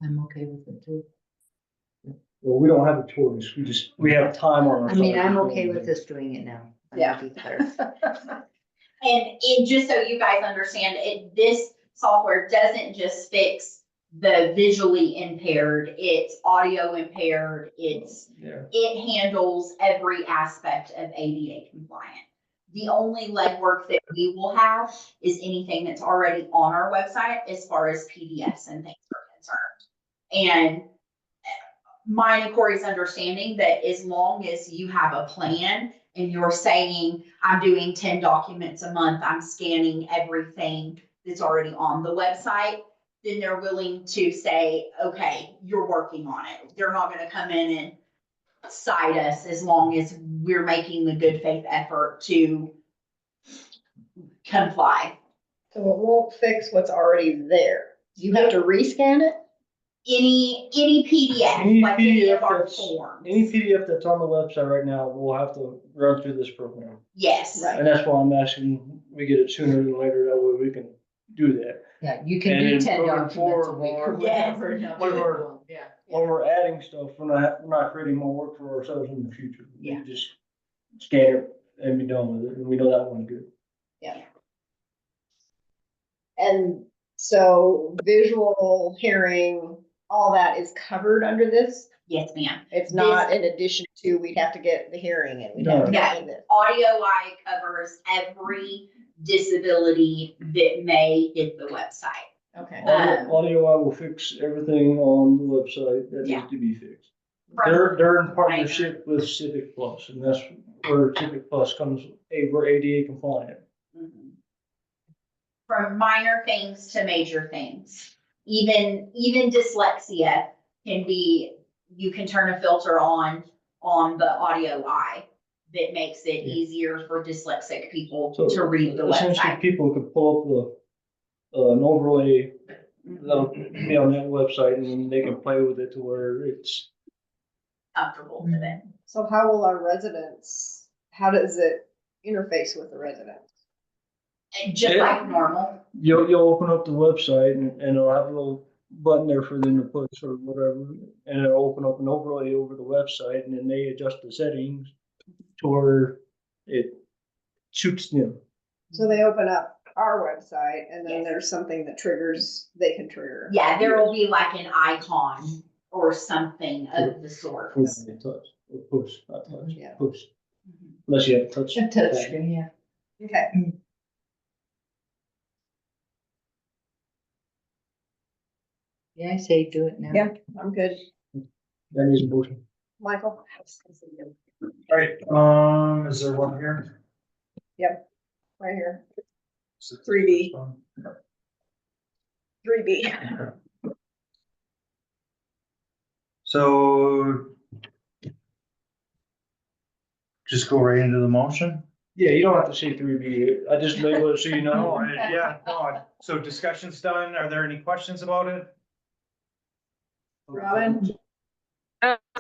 I'm okay with it too. Well, we don't have a choice, we have time on our I mean, side. I'm okay with us doing it now. Yeah. And just so you guys understand, this software doesn't just fix the visually impaired, it's audio impaired, Yeah. it handles every aspect of ADA compliant. The only legwork that we will have is anything that's already on our website as far as PDFs and things are concerned. And mine and Corey's understanding that as long as you have a plan and you're saying, I'm doing 10 documents a month, I'm scanning everything that's already on the website, then they're willing to say, okay, you're working on it. They're not gonna come in and cite us as long as we're making the good faith effort to comply. So it won't fix what's already there. You have to rescan it? Any PDF, Any like any PDF of our that's- forms. Any PDF that's on the website right now, we'll have to run through this program. Yes. Right. And that's why I'm asking, we get it sooner than later, that way we can do that. Yeah, you can And do then 10 moving documents a forward, week or we'll- whatever. Yes. Yeah. When we're adding stuff, we're not creating more work for ourselves in the future. We Yeah. just scan it and be done with it, and we know that one good. And so visual, hearing, all that is covered under this? Yes, ma'am. It's not in addition to, we'd have to get the hearing and we'd have to No. get this. Audio I covers every disability that may hit the website. Okay. Audio, I will fix everything on the website that Yeah. needs to be fixed. From- They're in partnership with Civic Plus, and that's where Civic Plus comes, we're ADA compliant. Mhm. From minor things to major things. Even dyslexia can be, you can turn a filter on the audio eye that makes it Yeah. easier for dyslexic people So to read the essentially, website. people could pull up an overlay, that'll be on that website, and then they can play with it to where it's. Comfortable with it. So how will our residents, how does it interface with the residents? And just Yeah. like normal. You'll open up the website and it'll have a little button there for them to push or whatever, and it'll open up an overlay over the website, and then they adjust the settings to where it suits them. So they open up our website and then Yes. there's something that triggers, they can trigger. Yeah, there will be like an icon or something of the sort. Push, touch, or push, not touch, Yeah. push, unless you have touch. A touch screen, yeah. Okay, Yeah, I say do it now. yeah, I'm good. That needs a motion. Michael? All right, is there one here? Right here. 3B. 3B. So just go right into the motion? Yeah, you don't have to say 3B. I just labeled it so you know. Yeah, no, so discussion's done. Are there any questions about it? Robin?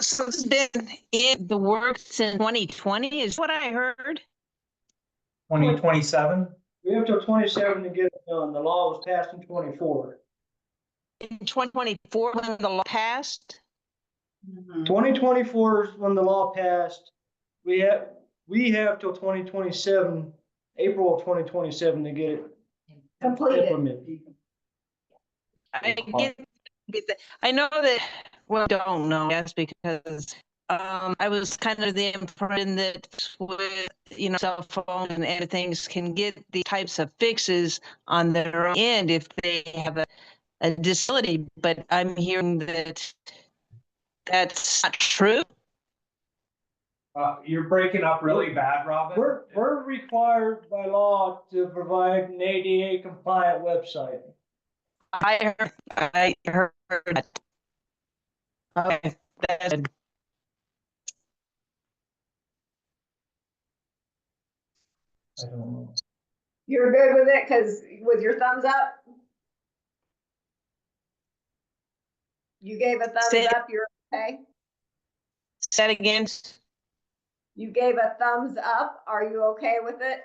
So it's been in the works since 2020 is what I heard. 2027? We have till 27 to get it done. The law was passed in 24. In 2024 when the law passed. 2024 is when the law passed. We have till 2027, April of 2027 to get it Completed. implemented. I get that. I know that, well, don't know, yes, because I was kind of the impression that with, cell phone and other things can get these types of fixes on their own end if they have a disability, but I'm hearing that that's not true. You're breaking up really bad, Robin. We're required by law to provide an ADA compliant website. I heard that. Okay, that's good. I don't know. You're good with it, cause with your thumbs up? You gave a thumbs up, you're okay? Say that again. You gave a thumbs up, are you okay with it?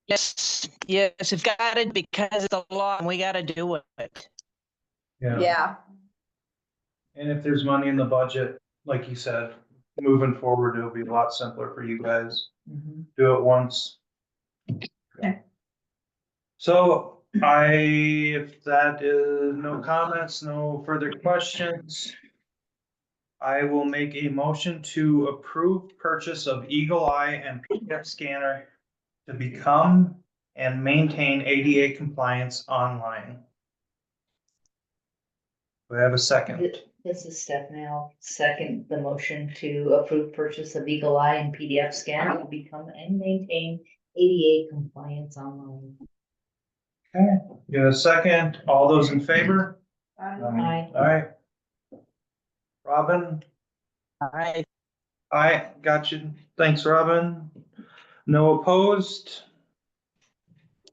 Yes, we've got it because it's the law and we gotta do it. Yeah, And if there's money in the budget, like you said, moving forward, it'll be a lot simpler for you guys. Do it once. Okay. So if that is no comments, no further questions, I will make a motion to approve purchase of Eagle Eye and PDF scanner to become and maintain ADA compliance online. Do I have a second? This is Stephanie. I'll second the motion to approve purchase of Eagle Eye and PDF scanner to become and maintain ADA compliance online. Okay, you have a second? All those in favor? Aye. All right. Robin? All right. Aye, got you. Thanks, Robin. No opposed?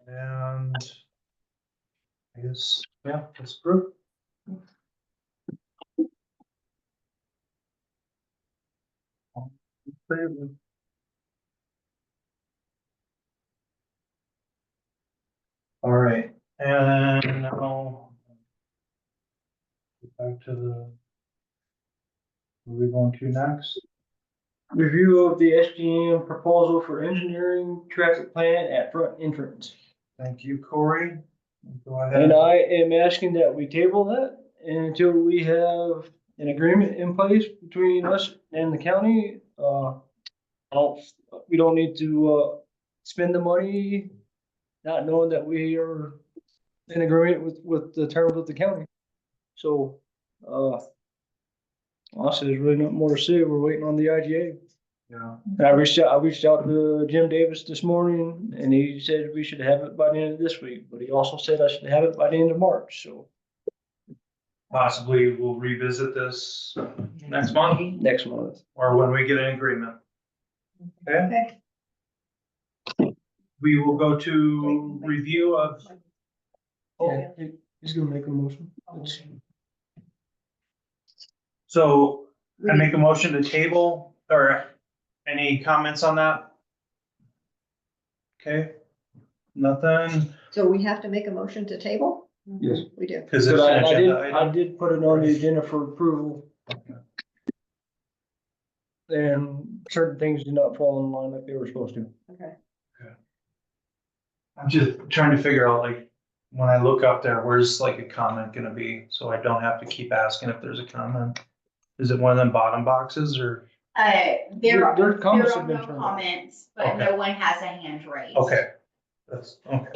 And I guess, yeah, it's approved. All in favor? All right, and now get back to the, where are we going to next? Review of the SGM proposal for engineering traffic plan at front entrance. Thank you, Corey. Go ahead. And I am asking that we table that until we have an agreement in place between us and the county. We don't need to, spend the money not knowing that we are in agreement with the terms of the county. So, honestly, there's really not more to say. We're waiting on the IGA. Yeah. And I reached out to Jim Davis this morning and he said we should have it by the end of this week, but he also said I should have it by the end of March, so. Possibly we'll revisit this next month Next month. or when we get an agreement. Okay, okay. we will go to review of, Yeah, he's gonna make a motion. so I make a motion to table, or any comments on that? Okay, nothing, So we have to make a motion to table? Yes. We do. because it's But an agenda I item. did put it on the agenda for approval. And certain things did not fall in line like they were supposed to. Okay. I'm just trying to figure out, like, when I look up there, where's like a comment gonna be, so I don't have to keep asking if there's a comment? Is it one of them bottom boxes or? There Their comments are have been no turned. comments, but no one has a hand raised. Okay, that's, okay.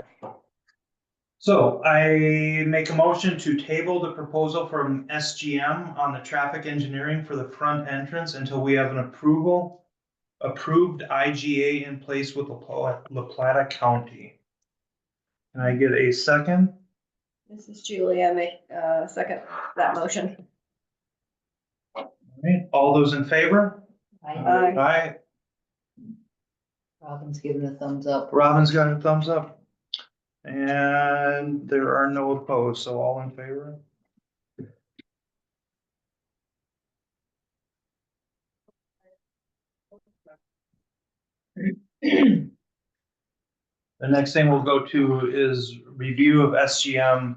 So I make a motion to table the proposal from SGM on the traffic engineering for the front entrance until we have an approved IGA in place with La Plata County. Can I get a second? This is Julie. I make, second that motion. All right, all those in favor? I, Aye. Robin's giving a thumbs up. Robin's got a thumbs up. And there are no opposed, so all in favor? The next thing we'll go to is review of SGM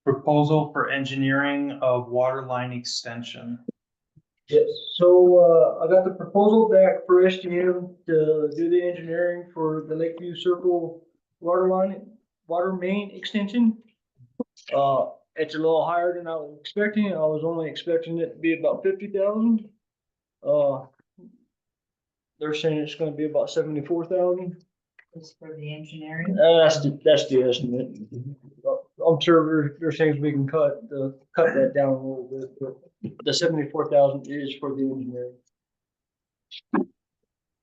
proposal for engineering of water line extension. Yes, so, I got the proposal back for SGM to do the engineering for the Lakeview Circle water main extension. It's a little higher than I was expecting. I was only expecting it to be about 50,000. They're saying it's gonna be about 74,000. Just for the engineering. That's the estimate. I'm sure there's things we can cut that down a little bit, but the 74,000 is for the engineering.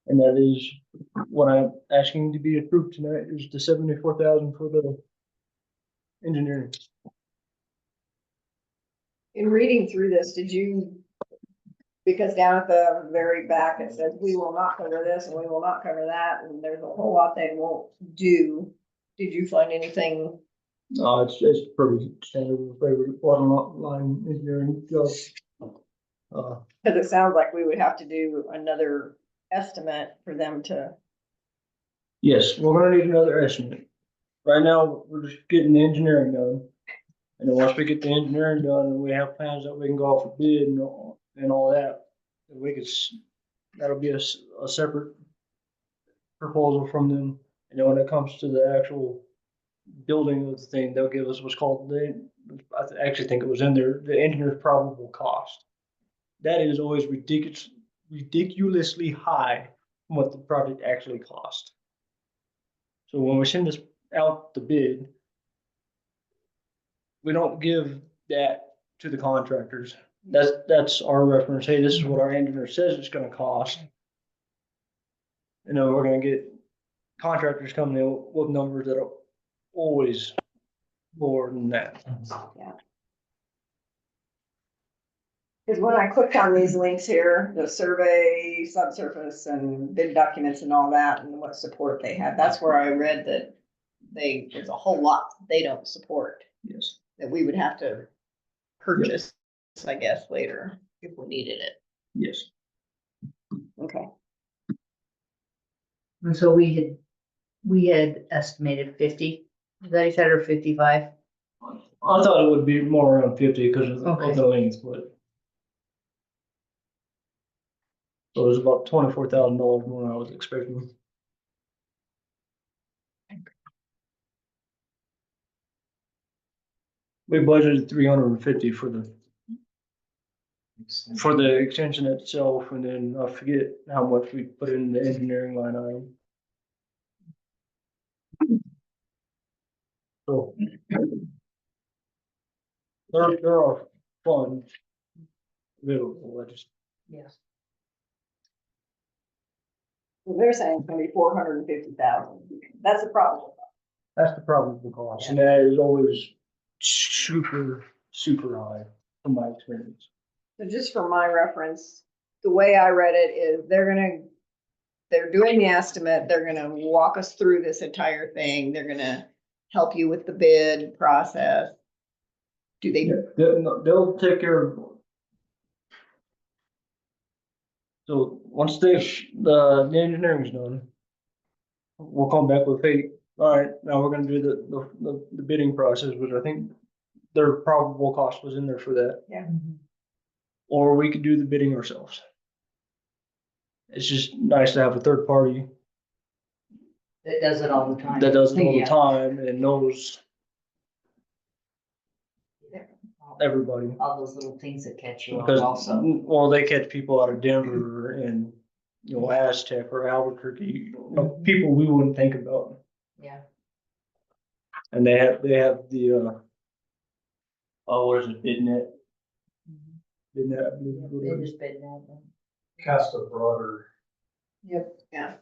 And that is what I'm asking to be approved tonight, is the 74,000 for the engineering. In reading through this, did you, because down at the very back, it says, we will not cover this and we will not cover that, and there's a whole lot they won't do. Did you find anything? It's pretty standard favorite water line engineering job. Cause it sounds like we would have to do another estimate for them to. Yes, we're gonna need another estimate. Right now, we're just getting the engineering done. And then once we get the engineering done and we have plans that we can go out for bid and all that, we could, that'll be a separate proposal from them. And then when it comes to the actual building of the thing, they'll give us what's called I actually think it was in there, the engineer's probable cost. That is always ridiculously high from what the project actually cost. So when we send this out the bid, we don't give that to the contractors. That's our reference. Hey, this is what our engineer says it's gonna cost. And then we're gonna get contractors coming in with numbers that are always more than that. Yeah. Cause when I clicked on these links here, the survey, subsurface and bid documents and all that, and what support they had, that's where I read that there's a whole lot they don't support. Yes. That we would have to purchase, I guess, later if we needed it. Yes. Okay. And so we had estimated 50, is that you said, or 55? I thought it would be more around 50 because of Okay. the length, but. So it was about $24,000 more than I was expecting. We budgeted 350 for the extension itself, and then I forget how much we put in the engineering line item. So there are funds available. I just, Yes. Well, they're saying it's gonna be 450,000. That's the problem. that's the probable cost, and that is always super high from my experience. So just for my reference, the way I read it is they're doing the estimate, they're gonna walk us through this entire thing, they're gonna help you with the bid process. Do they? They'll take care of. So once the engineering's done, we'll come back with, hey, all right, now we're gonna do the bidding process, which I think their probable cost was in there for that. Yeah. Or we could do the bidding ourselves. It's just nice to have a third party That does it all the time. that does it all the Yeah. time and knows everybody. All those little things that catch you off Because, also. well, they catch people out of Denver and, you know, Aztec or Albuquerque, you know, people we wouldn't think about. Yeah. And they have the, oh, what is it, BidNet? BidNet, I believe is what They it is. just bid that one. Cast a broader Yep. Yeah.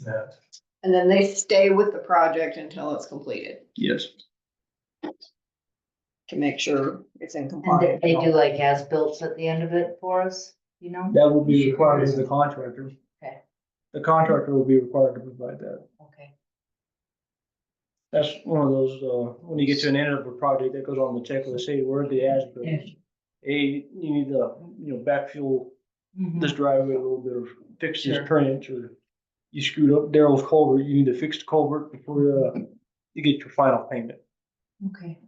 net. And then they stay with the project until it's completed Yes. to make sure it's in And compliance. they do like as-built at the end of it for us, you know? That will be required of the contractor. Okay. The contractor will be required to provide that. Okay. That's one of those, when you get to an end of a project that goes on the checklist, hey, where are the as-built? Hey, you need to, you know, backfill this driveway a little bit, or fix this Sure. trench, or you screwed up Daryl's culvert, you need to fix the culvert before, you get your final payment. Okay.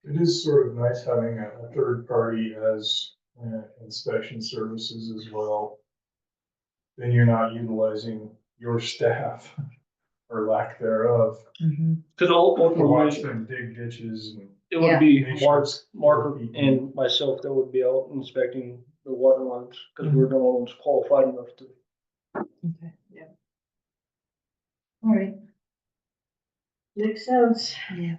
It is sort of nice having a third party as inspection services as well. Then you're not utilizing your staff or lack thereof Cause to ultimately, watch them dig ditches and it would be Make sure Mark, it's Mark working. and myself that would be out inspecting the water lines, cause we're the ones qualified enough to. Okay. Yeah. All right. Makes sense. Yeah.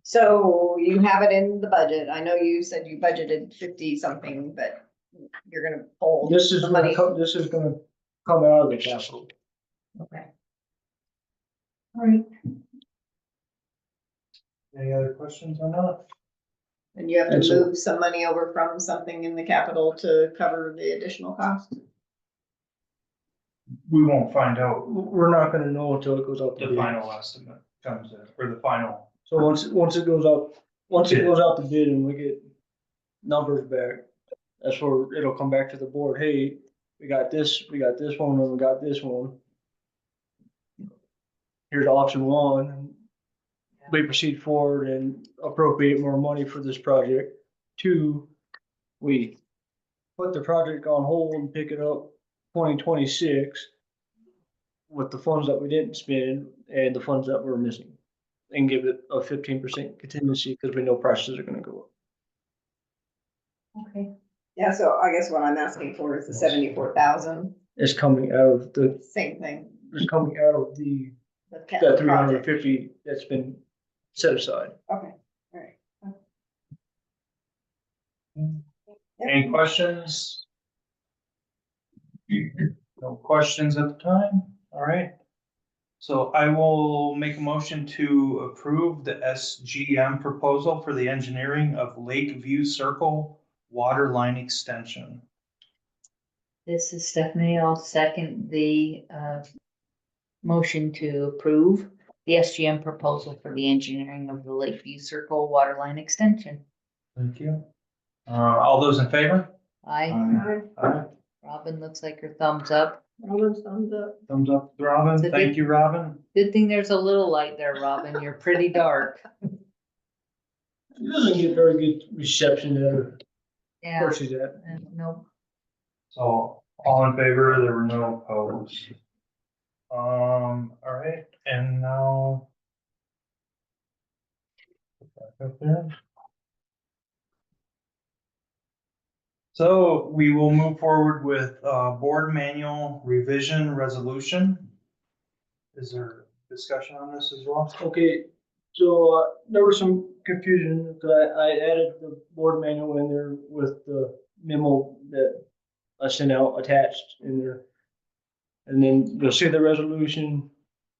So you have it in the budget. I know you said you budgeted 50 something, but you're gonna pull This is the gonna money. come, this is gonna come out of the capital. Okay. All right. Any other questions on that? And you have to And so- move some money over from something in the capital to cover the additional cost. We won't find out We're not gonna know until it goes out to the bid. final estimate comes in, or the final. So once it goes out to bid and we get numbers back, that's where it'll come back to the board, hey, we got this one, and we got this one. Here's option one, and we proceed forward and appropriate more money for this project. Two, we put the project on hold and pick it up 2026 with the funds that we didn't spend and the funds that we're missing. And give it a 15% contingency because we know prices are gonna go up. Okay. Yeah, so I guess what I'm asking for is the 74,000, It's coming out of same thing. it's coming out of the, the that capital project. 350 that's been set aside. Okay, all right. Any questions? No questions at the time? All right. So I will make a motion to approve the SGM proposal for the engineering of Lakeview Circle water line extension. This is Stephanie. I'll second the motion to approve the SGM proposal for the engineering of the Lakeview Circle water line extension. Thank you. All those in favor? Aye. Aye. Robin looks like her thumbs up. All those thumbs up. Thumbs up, Robin. It's a Thank good- you, Robin. Good thing there's a little light there, Robin. You're pretty dark. It doesn't get very good reception there Yeah. where she's at. Nope. So all in favor, there were no opposed. All right, and now. Back up there. So we will move forward with board manual revision resolution. Is there discussion on this as well? Okay, so there was some confusion because I added the board manual in there with the memo that I sent out attached in there. And then you'll see the resolution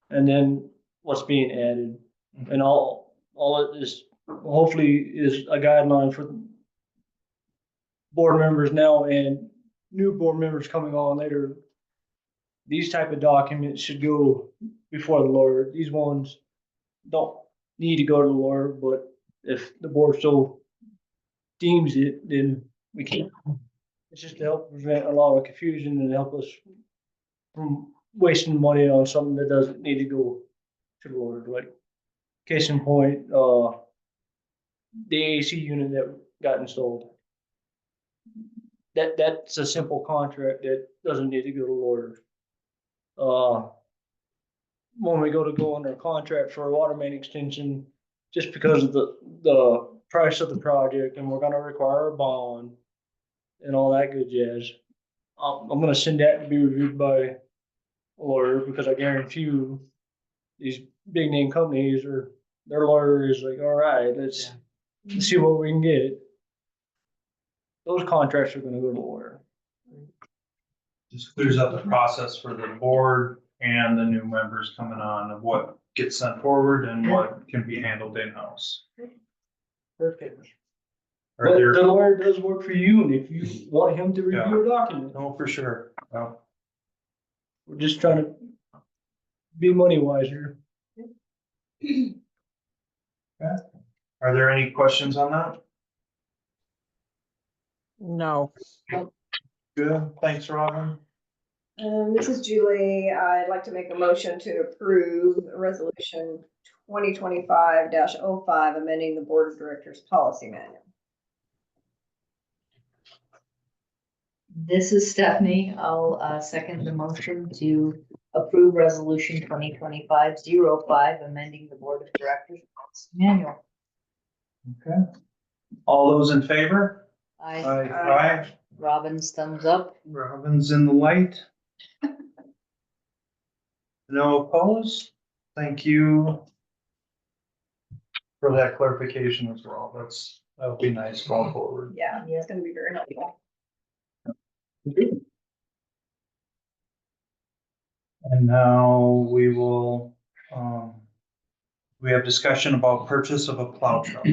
and then what's being added. And all it is, hopefully is a guideline for board members now and new board members coming on later. These type of documents should go before the lawyer. These ones don't need to go to the lawyer, but if the board so deems it, then we can. It's just to help prevent a lot of confusion and help us from wasting money on something that doesn't need to go to the lawyer. Like case in point, the AC unit that got installed. That's a simple contract that doesn't need to go to lawyers. when we go under contract for a water main extension, just because of the price of the project, and we're gonna require a bond and all that good jazz. I'm gonna send that to be reviewed by a lawyer, because I guarantee you, these big name companies or their lawyer is like, all right, let's see what we can get. Those contracts are gonna go to the lawyer. Just clears up the process for the board and the new members coming on of what gets sent forward and what can be handled in-house. Perfect. Are But there, the lawyer does work for you, and if you want him to review a document, no, for sure. Well, we're just trying to be money wiser. are there any questions on that? No. Good, thanks, Robin. This is Julie. I'd like to make a motion to approve resolution 2025-05, amending the board of directors policy manual. This is Stephanie. I'll second the motion to approve resolution 2025-05, amending the board of directors policy manual. Okay. All those in favor? Aye. Robin's thumbs up. Robin's in the light. No opposed? Thank you for that clarification as well. That'll be nice going forward. Yeah, it's gonna be very helpful. And now we will, we have discussion about purchase of a plow truck.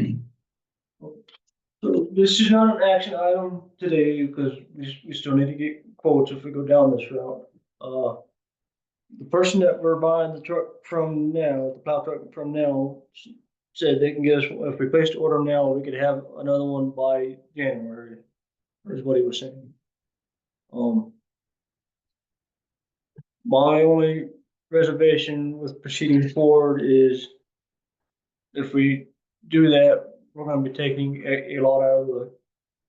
So this is not an action item today, because we still need to get quotes if we go down this route. The person that we're buying the truck from now, the plow truck from now, said they can get us, if we placed the order now, we could have another one by January, is what he was saying. My only reservation with proceeding forward is if we do that, we're gonna be taking a lot out of the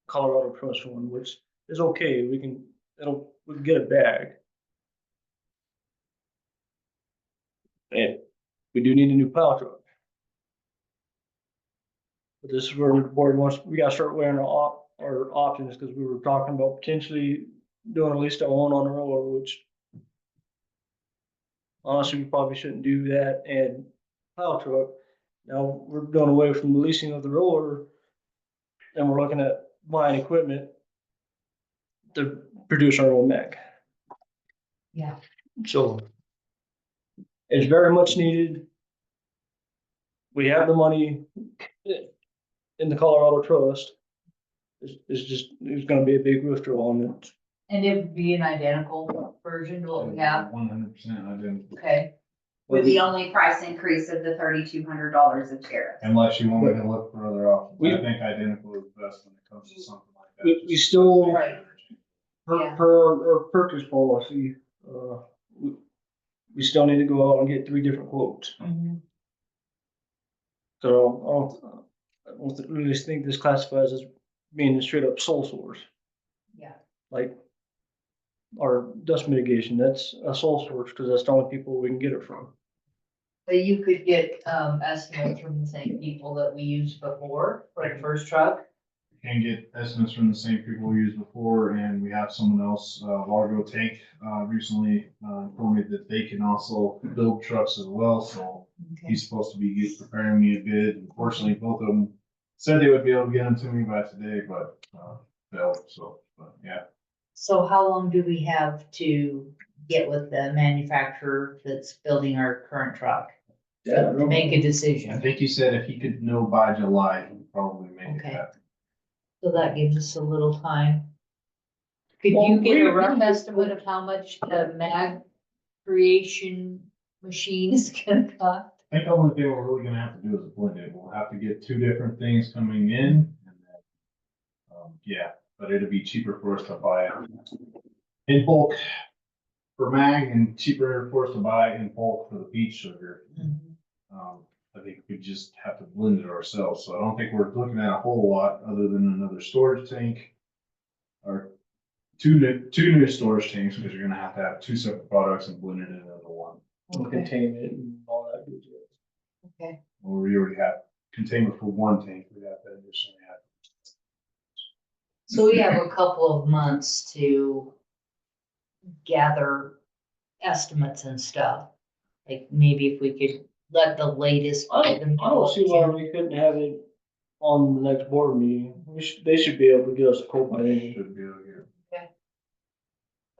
Colorado Trust one, which is okay. We can get it back. And we do need a new plow truck. But this is where the board wants, we gotta start weighing our options, because we were talking about potentially doing at least a own on the roller, which honestly, we probably shouldn't do that, and plow truck. Now, we're going away from the leasing of the roller, and we're looking at buying equipment to produce our own mech. Yeah. So it's very much needed. We have the money in the Colorado Trust. It's gonna be a big withdrawal on it. And it would be an identical version to what we have. 100% identical. Okay. With the only price increase of the $3,200 of tariff. Unless you want me to look for other options. We- I think identical is best when it comes to something like that. We still, Right. Yeah. per our purchase policy, we still need to go out and get 3 different quotes. Mhm. So I don't really think this classifies as being a straight up sole source. Yeah. Like our dust mitigation, that's a sole source, because that's the only people we can get it from. But you could get estimates from the same people that we used before for the first truck. Can get estimates from the same people we used before, and we have someone else, Largo Tank, recently, told me that they can also build trucks as well, so Okay. he's supposed to be preparing me a bid. Unfortunately, both of them said they would be able to get them to me by today, but, failed, so, but yeah. So how long do we have to get with the manufacturer that's building our current truck? To make a I decision? think he said if he could know by July, he'd probably make it Okay. happen. So that gives us a little time. Could Well, you get we- a rough estimate of how much the mag creation machine is gonna cost? I think the only thing we're really gonna have to do is blend it. We'll have to get 2 different things coming in, and then, yeah, but it'll be cheaper for us to buy it in bulk for mag, and cheaper for us to buy in bulk for the beet sugar. I think we just have to blend it ourselves, so I don't think we're looking at a whole lot other than another storage tank. Or two new storage tanks, because you're gonna have to have 2 separate products and blend it into one. and contain it and all that good stuff. Okay. Well, we already have containment for one tank, we have that additionally have. So we have a couple of months to gather estimates and stuff. Like maybe if we could let the latest. I don't see why we couldn't have it on the next board meeting. They should be able to get us a quote by then. Should be able to get.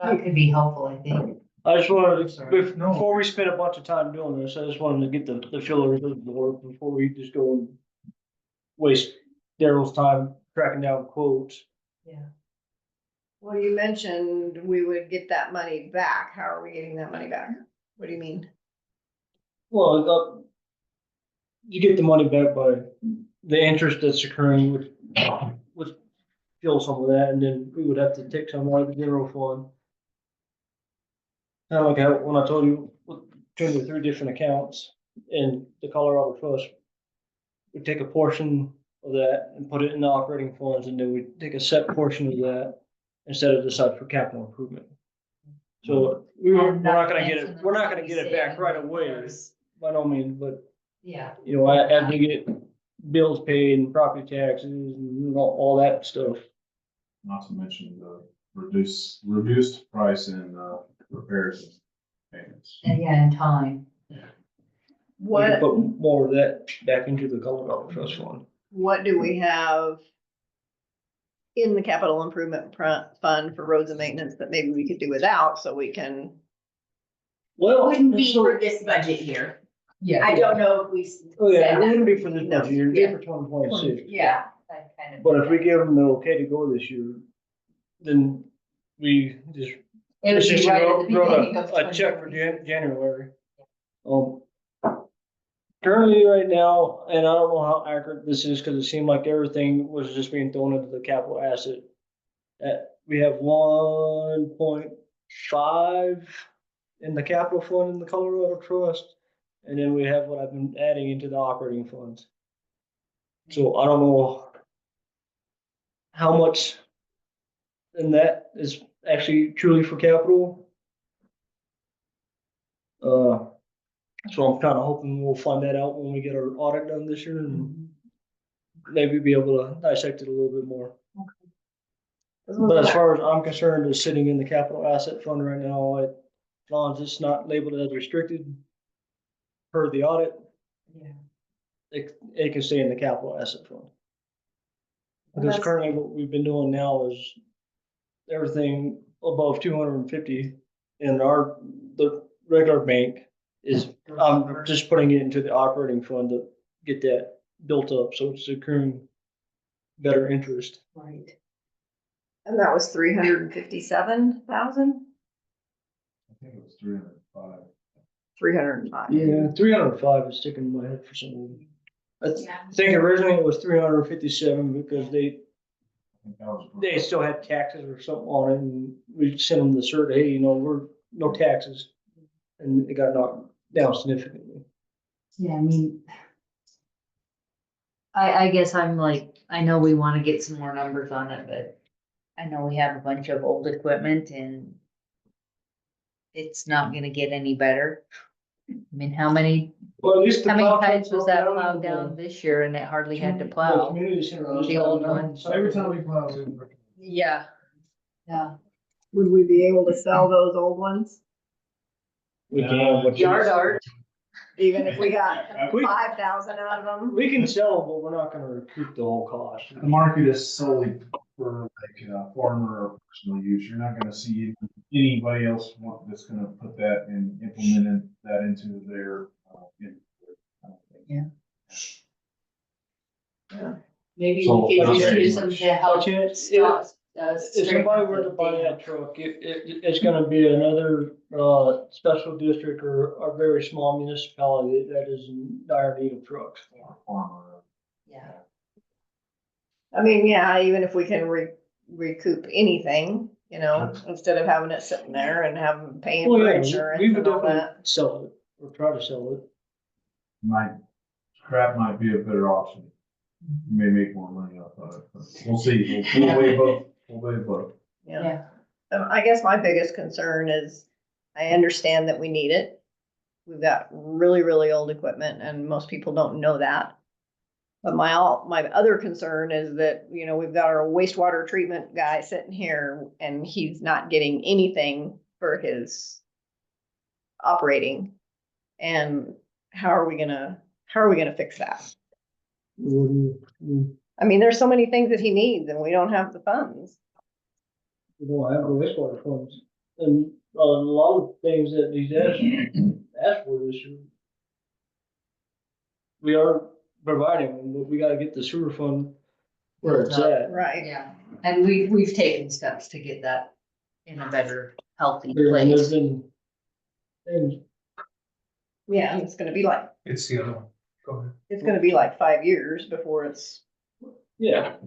That could be helpful, I think. I just wanted to, before we spend a bunch of time doing this, I just wanted to get the fillers of the board before we just go and waste Daryl's time tracking down quotes. Yeah. Well, you mentioned we would get that money back. How are we getting that money back? What do you mean? Well, you get the money back by the interest that's occurring with fuel some of that, and then we would have to take some out of the general fund. Kind of like how, when I told you, between the 3 different accounts in the Colorado Trust, we take a portion of that and put it in the operating funds, and then we take a set portion of that instead of decide for capital improvement. So we're not gonna get it, we're not gonna get it back right away, by no means, but Yeah. you know, as we get bills paid and property taxes and all that stuff. Not to mention the reduced price in repairs and payments. And yeah, in time. We can What, put more of that back into the Colorado Trust Fund. what do we have in the capital improvement fund for roads and maintenance that maybe we could do without, so we can? Well, Wouldn't be for this budget year. Yeah. I don't know if we. oh yeah, said it that. wouldn't be for this No. budget year, it'd be for 2026. Yeah, That kind of. But if we give them the okay to go this year, then we just It would it's be just right at the wrote beginning of a check for 2026. January. Currently right now, and I don't know how accurate this is, cause it seemed like everything was just being thrown into the capital asset. We have 1.5 in the capital fund in the Colorado Trust, and then we have what I've been adding into the operating funds. So I don't know how much in that is actually truly for capital. So I'm kind of hoping we'll find that out when we get our audit done this year and maybe be able to dissect it a little bit more. But as far as I'm concerned, it's sitting in the capital asset fund right now. As long as it's not labeled as restricted per the audit, Yeah. it can stay in the capital asset fund. Because That's- currently what we've been doing now is everything above 250 in the regular bank is, I'm just putting it into the operating fund to get that built up, so it's accruing better interest. Right. And that was 357,000? I think it was 305. 305. Yeah, 305 is sticking in my head for some reason. I think originally it was 357 because I think that was. they still had taxes or something on it, and we sent them the cert, hey, you know, we're no taxes. And it got knocked down significantly. Yeah, I mean. I guess I'm like, I know we wanna get some more numbers on it, but I know we have a bunch of old equipment and. It's not gonna get any better. I mean, how many Well, at least the How many plow times trucks was that broke plowed the- down this year and it hardly had to the plow? community center just The old had one. Every time we plow, Yeah. Yeah. Would we be able to sell those old ones? We can, but Yard art. Even if we got We- 5,000 out of them? we can sell them, but we're not gonna recoup the whole cost. the market is solely for like farmer or personal use. You're not gonna see anybody else that's gonna put that and implement that into their. Maybe So, we could that's just very use them much. to help But yeah, stop. if somebody were to buy that truck, it's gonna be another, special district or a very small municipality that is in dire need of trucks. Farmer. Yeah. I mean, yeah, even if we can recoup anything, you know, instead of having it sitting there and having paying Well, for yeah, insurance we would and all definitely that. sell it or try to sell it. Scrap might be a better option. You may make more money off of it, but we'll see. We'll weigh both. We'll weigh both. Yeah. I guess my biggest concern is I understand that we need it. We've got really, really old equipment and most people don't know that. But my other concern is that, you know, we've got our wastewater treatment guy sitting here and he's not getting anything for his operating. And how are we gonna fix that? I mean, there's so many things that he needs and we don't have the funds. We don't have the wastewater funds. And a lot of things that he's asked for this year. We are providing, them, but we gotta get the sewer fund where it's at. Right. Yeah, and we've taken steps to get that in a better, healthy And there's place. been things. Yeah, it's gonna be like, It's the other one. Go ahead. it's gonna be like 5 years before it's, Yeah,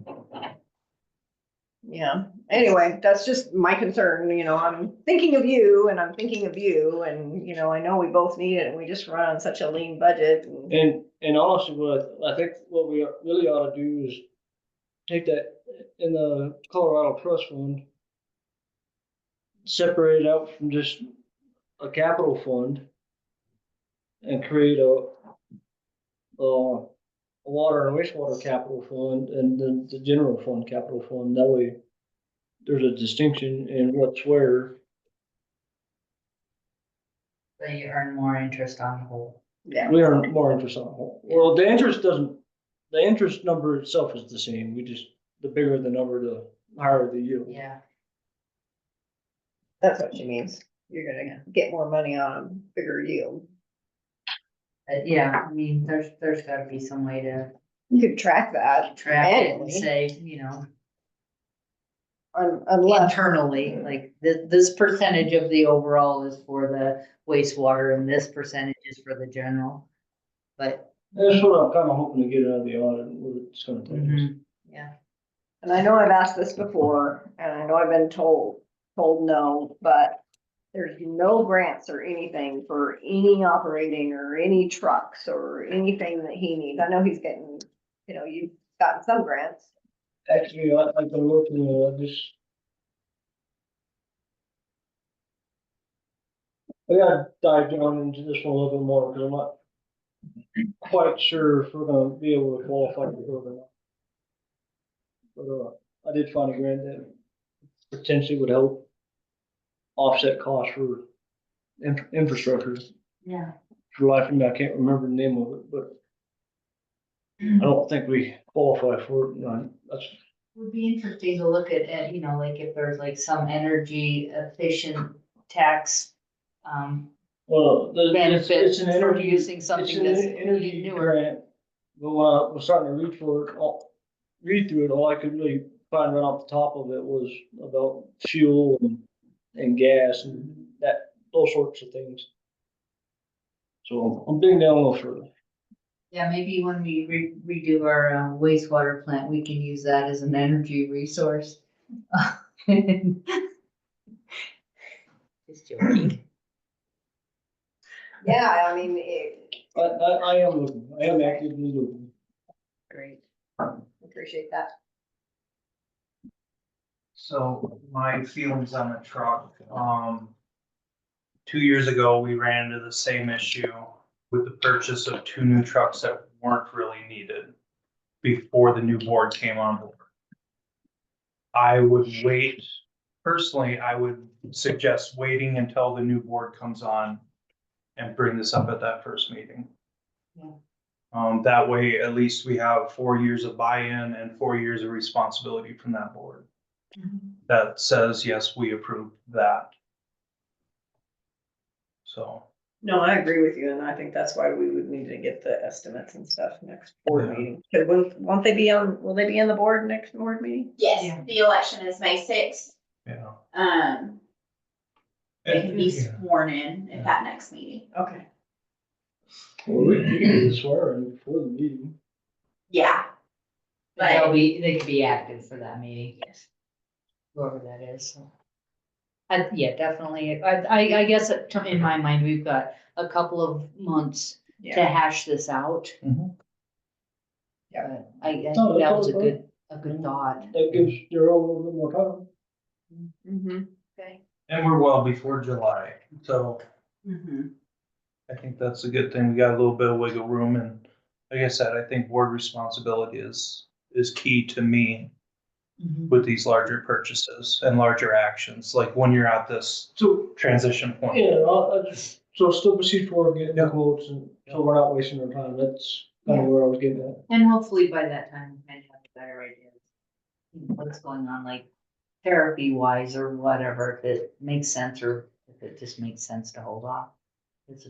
yeah. Anyway, that's just my concern, you know, I'm thinking of you and I'm thinking of you and, you know, I know we both need it and we just run on such a lean budget. and honestly, what I think what we really ought to do is take that in the Colorado Trust Fund, separate it out from just a capital fund and create a water and wastewater capital fund and the general fund capital fund. That way there's a distinction in what's where. So you earn more interest on the whole. Yeah. We earn more interest on the whole. Well, the interest number itself is the same. We just, the bigger the number, the higher the yield. Yeah. That's what she means. You're gonna get more money on a bigger yield. Yeah, I mean, there's gotta be some way to You could track that track it and manually, say, you know, unless, internally, like this percentage of the overall is for the wastewater and this percentage is for the general. But, That's what I'm kind of hoping to get out of the audit, what it's gonna take us. yeah, and I know I've asked this before, and I know I've been told no, but there's no grants or anything for any operating or any trucks or anything that he needs. I know he's getting, you know, you've gotten some grants. Actually, I've been looking at I gotta dive down into this one a little bit more, because I'm not quite sure if we're gonna be able to qualify for it or not. But, I did find a grant that potentially would help offset costs for infrastructure. yeah. For life of me, I can't remember the name of it, but I don't think we qualify for it. No, that's, Would be interesting to look at, you know, like if there's like some energy efficient tax, well, benefits it's an for energy. using something It's an that's energy newer. grant. But when I was starting to read for it, read through it, all I could really find right off the top of it was about fuel and gas and those sorts of things. So I'm digging down a little further. Yeah, maybe when we redo our wastewater plant, we can use that as an energy resource. Just joking. Yeah, I mean, I am looking, I am actively looking. great. Appreciate that. So my feelings on the truck, 2 years ago, we ran into the same issue with the purchase of 2 new trucks that weren't really needed before the new board came on board. I would wait, personally, I would suggest waiting until the new board comes on and bring this up at that first meeting. Yeah. That way, at least we have 4 years of buy-in and 4 years of responsibility from that board. That says, yes, we approve that. So. No, I agree with you, and I think that's why we would need to get the estimates and stuff next board meeting. Won't they be on, will they be on the board next board meeting? Yes, the election is May 6th. Yeah. They can be sworn in at that next meeting. Okay. Well, we can do the swearing before the meeting. Yeah. But they could be active for that meeting. Yes. Whoever that is. So. Yeah, definitely. I guess in my mind, we've got a couple of months to hash this out. Yeah. But I think that was a good thought. That gives Daryl a little bit more time. Mm-hmm. Okay. And we're well before July, so. I think that's a good thing. We got a little bit of wiggle room, and like I said, I think board responsibility is key to me with these larger purchases and larger actions, like when you're at this So, transition point. yeah, so still proceed forward, getting the quotes, and so we're not wasting our time. That's kind of where I was getting at. And hopefully by that time, we might have a better idea of what's going on, like therapy wise or whatever, if it makes sense or if it just makes sense to hold off. Because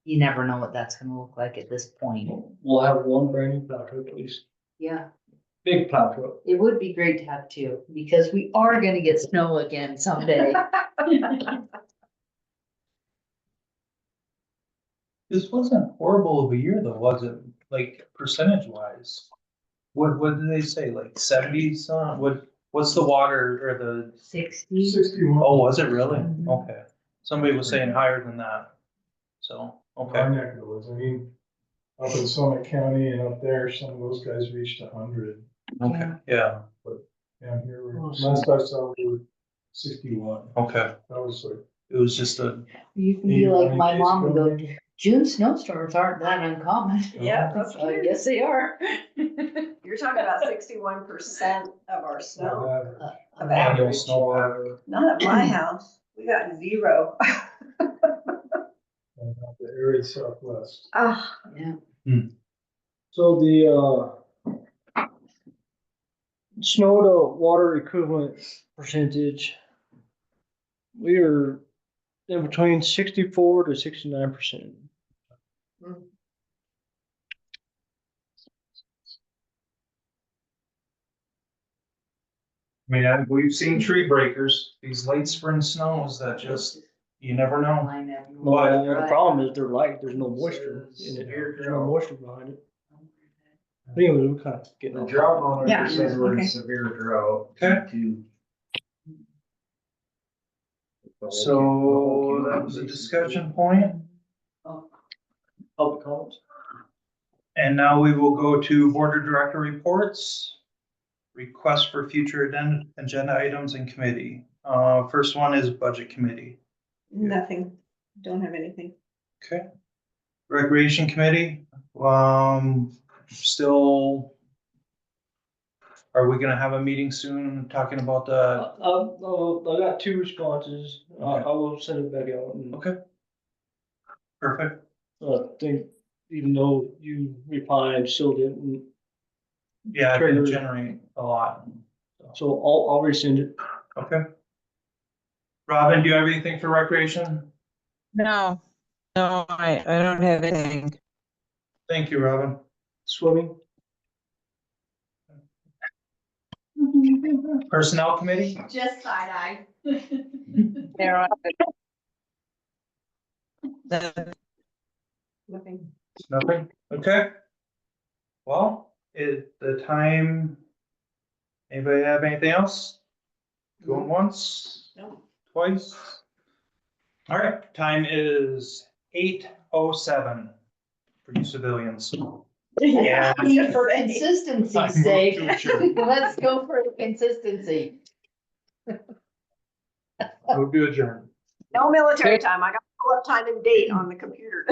you never know what that's gonna look like at this point. We'll have one brand new plow truck at least, Yeah, big plow truck. it would be great to have two, because we are gonna get snow again someday. This wasn't horrible of a year though, was it? Like percentage wise? What did they say? Like 70s? What's the water or the, 60. 61. oh, was it really? Mhm. Okay. Somebody was saying higher than that. So, Our okay. neck of the woods. I mean, up in Summit County and up there, some of those guys reached 100. Okay, yeah, Down here, Oh, last I saw, we were 61. okay. That was like, It was just a, You can be like my 80 mom and go, days ago. June snowstorms aren't that uncommon. Yeah, that's I true. guess they are. You're talking about 61% of our snow. Of annual average. snow pattern. Not at my house. We got 0. The area southwest. Ah, Yeah. So the, snow to water equivalent percentage, we are in between 64 to 69%. I mean, we've seen tree breakers, these late spring snows that just, you never know. I know. Well, the problem is they're light, there's no moisture in it, there's no moisture behind it. Anyway, we're kind of getting The off. drought monitor Yeah, says we're okay. in severe drought. Okay. To- So that was a discussion point. Public comments? And now we will go to board of director reports. Request for future agenda items and committee. First one is budget committee. nothing. Don't have anything. Okay. Recreation committee, still. Are we gonna have a meeting soon talking about the, I got 2 responses, I Okay. will send it back out. And, okay. Perfect. I think even though you replied, still didn't, Yeah, it can Trigger. generate a lot. so I'll resend it. Okay. Robin, do you have anything for recreation? No, I don't have anything. Thank you, Robin. Swimming? Personnel committee? Just side eye. There are- Nothing. Nothing? Okay. Well, the time, anybody have anything else? Going once? No. Twice? All right, time is 8:07 for you civilians. Yeah. For consistency's I moved sake, to adjourn. let's go for the consistency. Move to adjourn. No military time. I got to pull up time and date on the computer.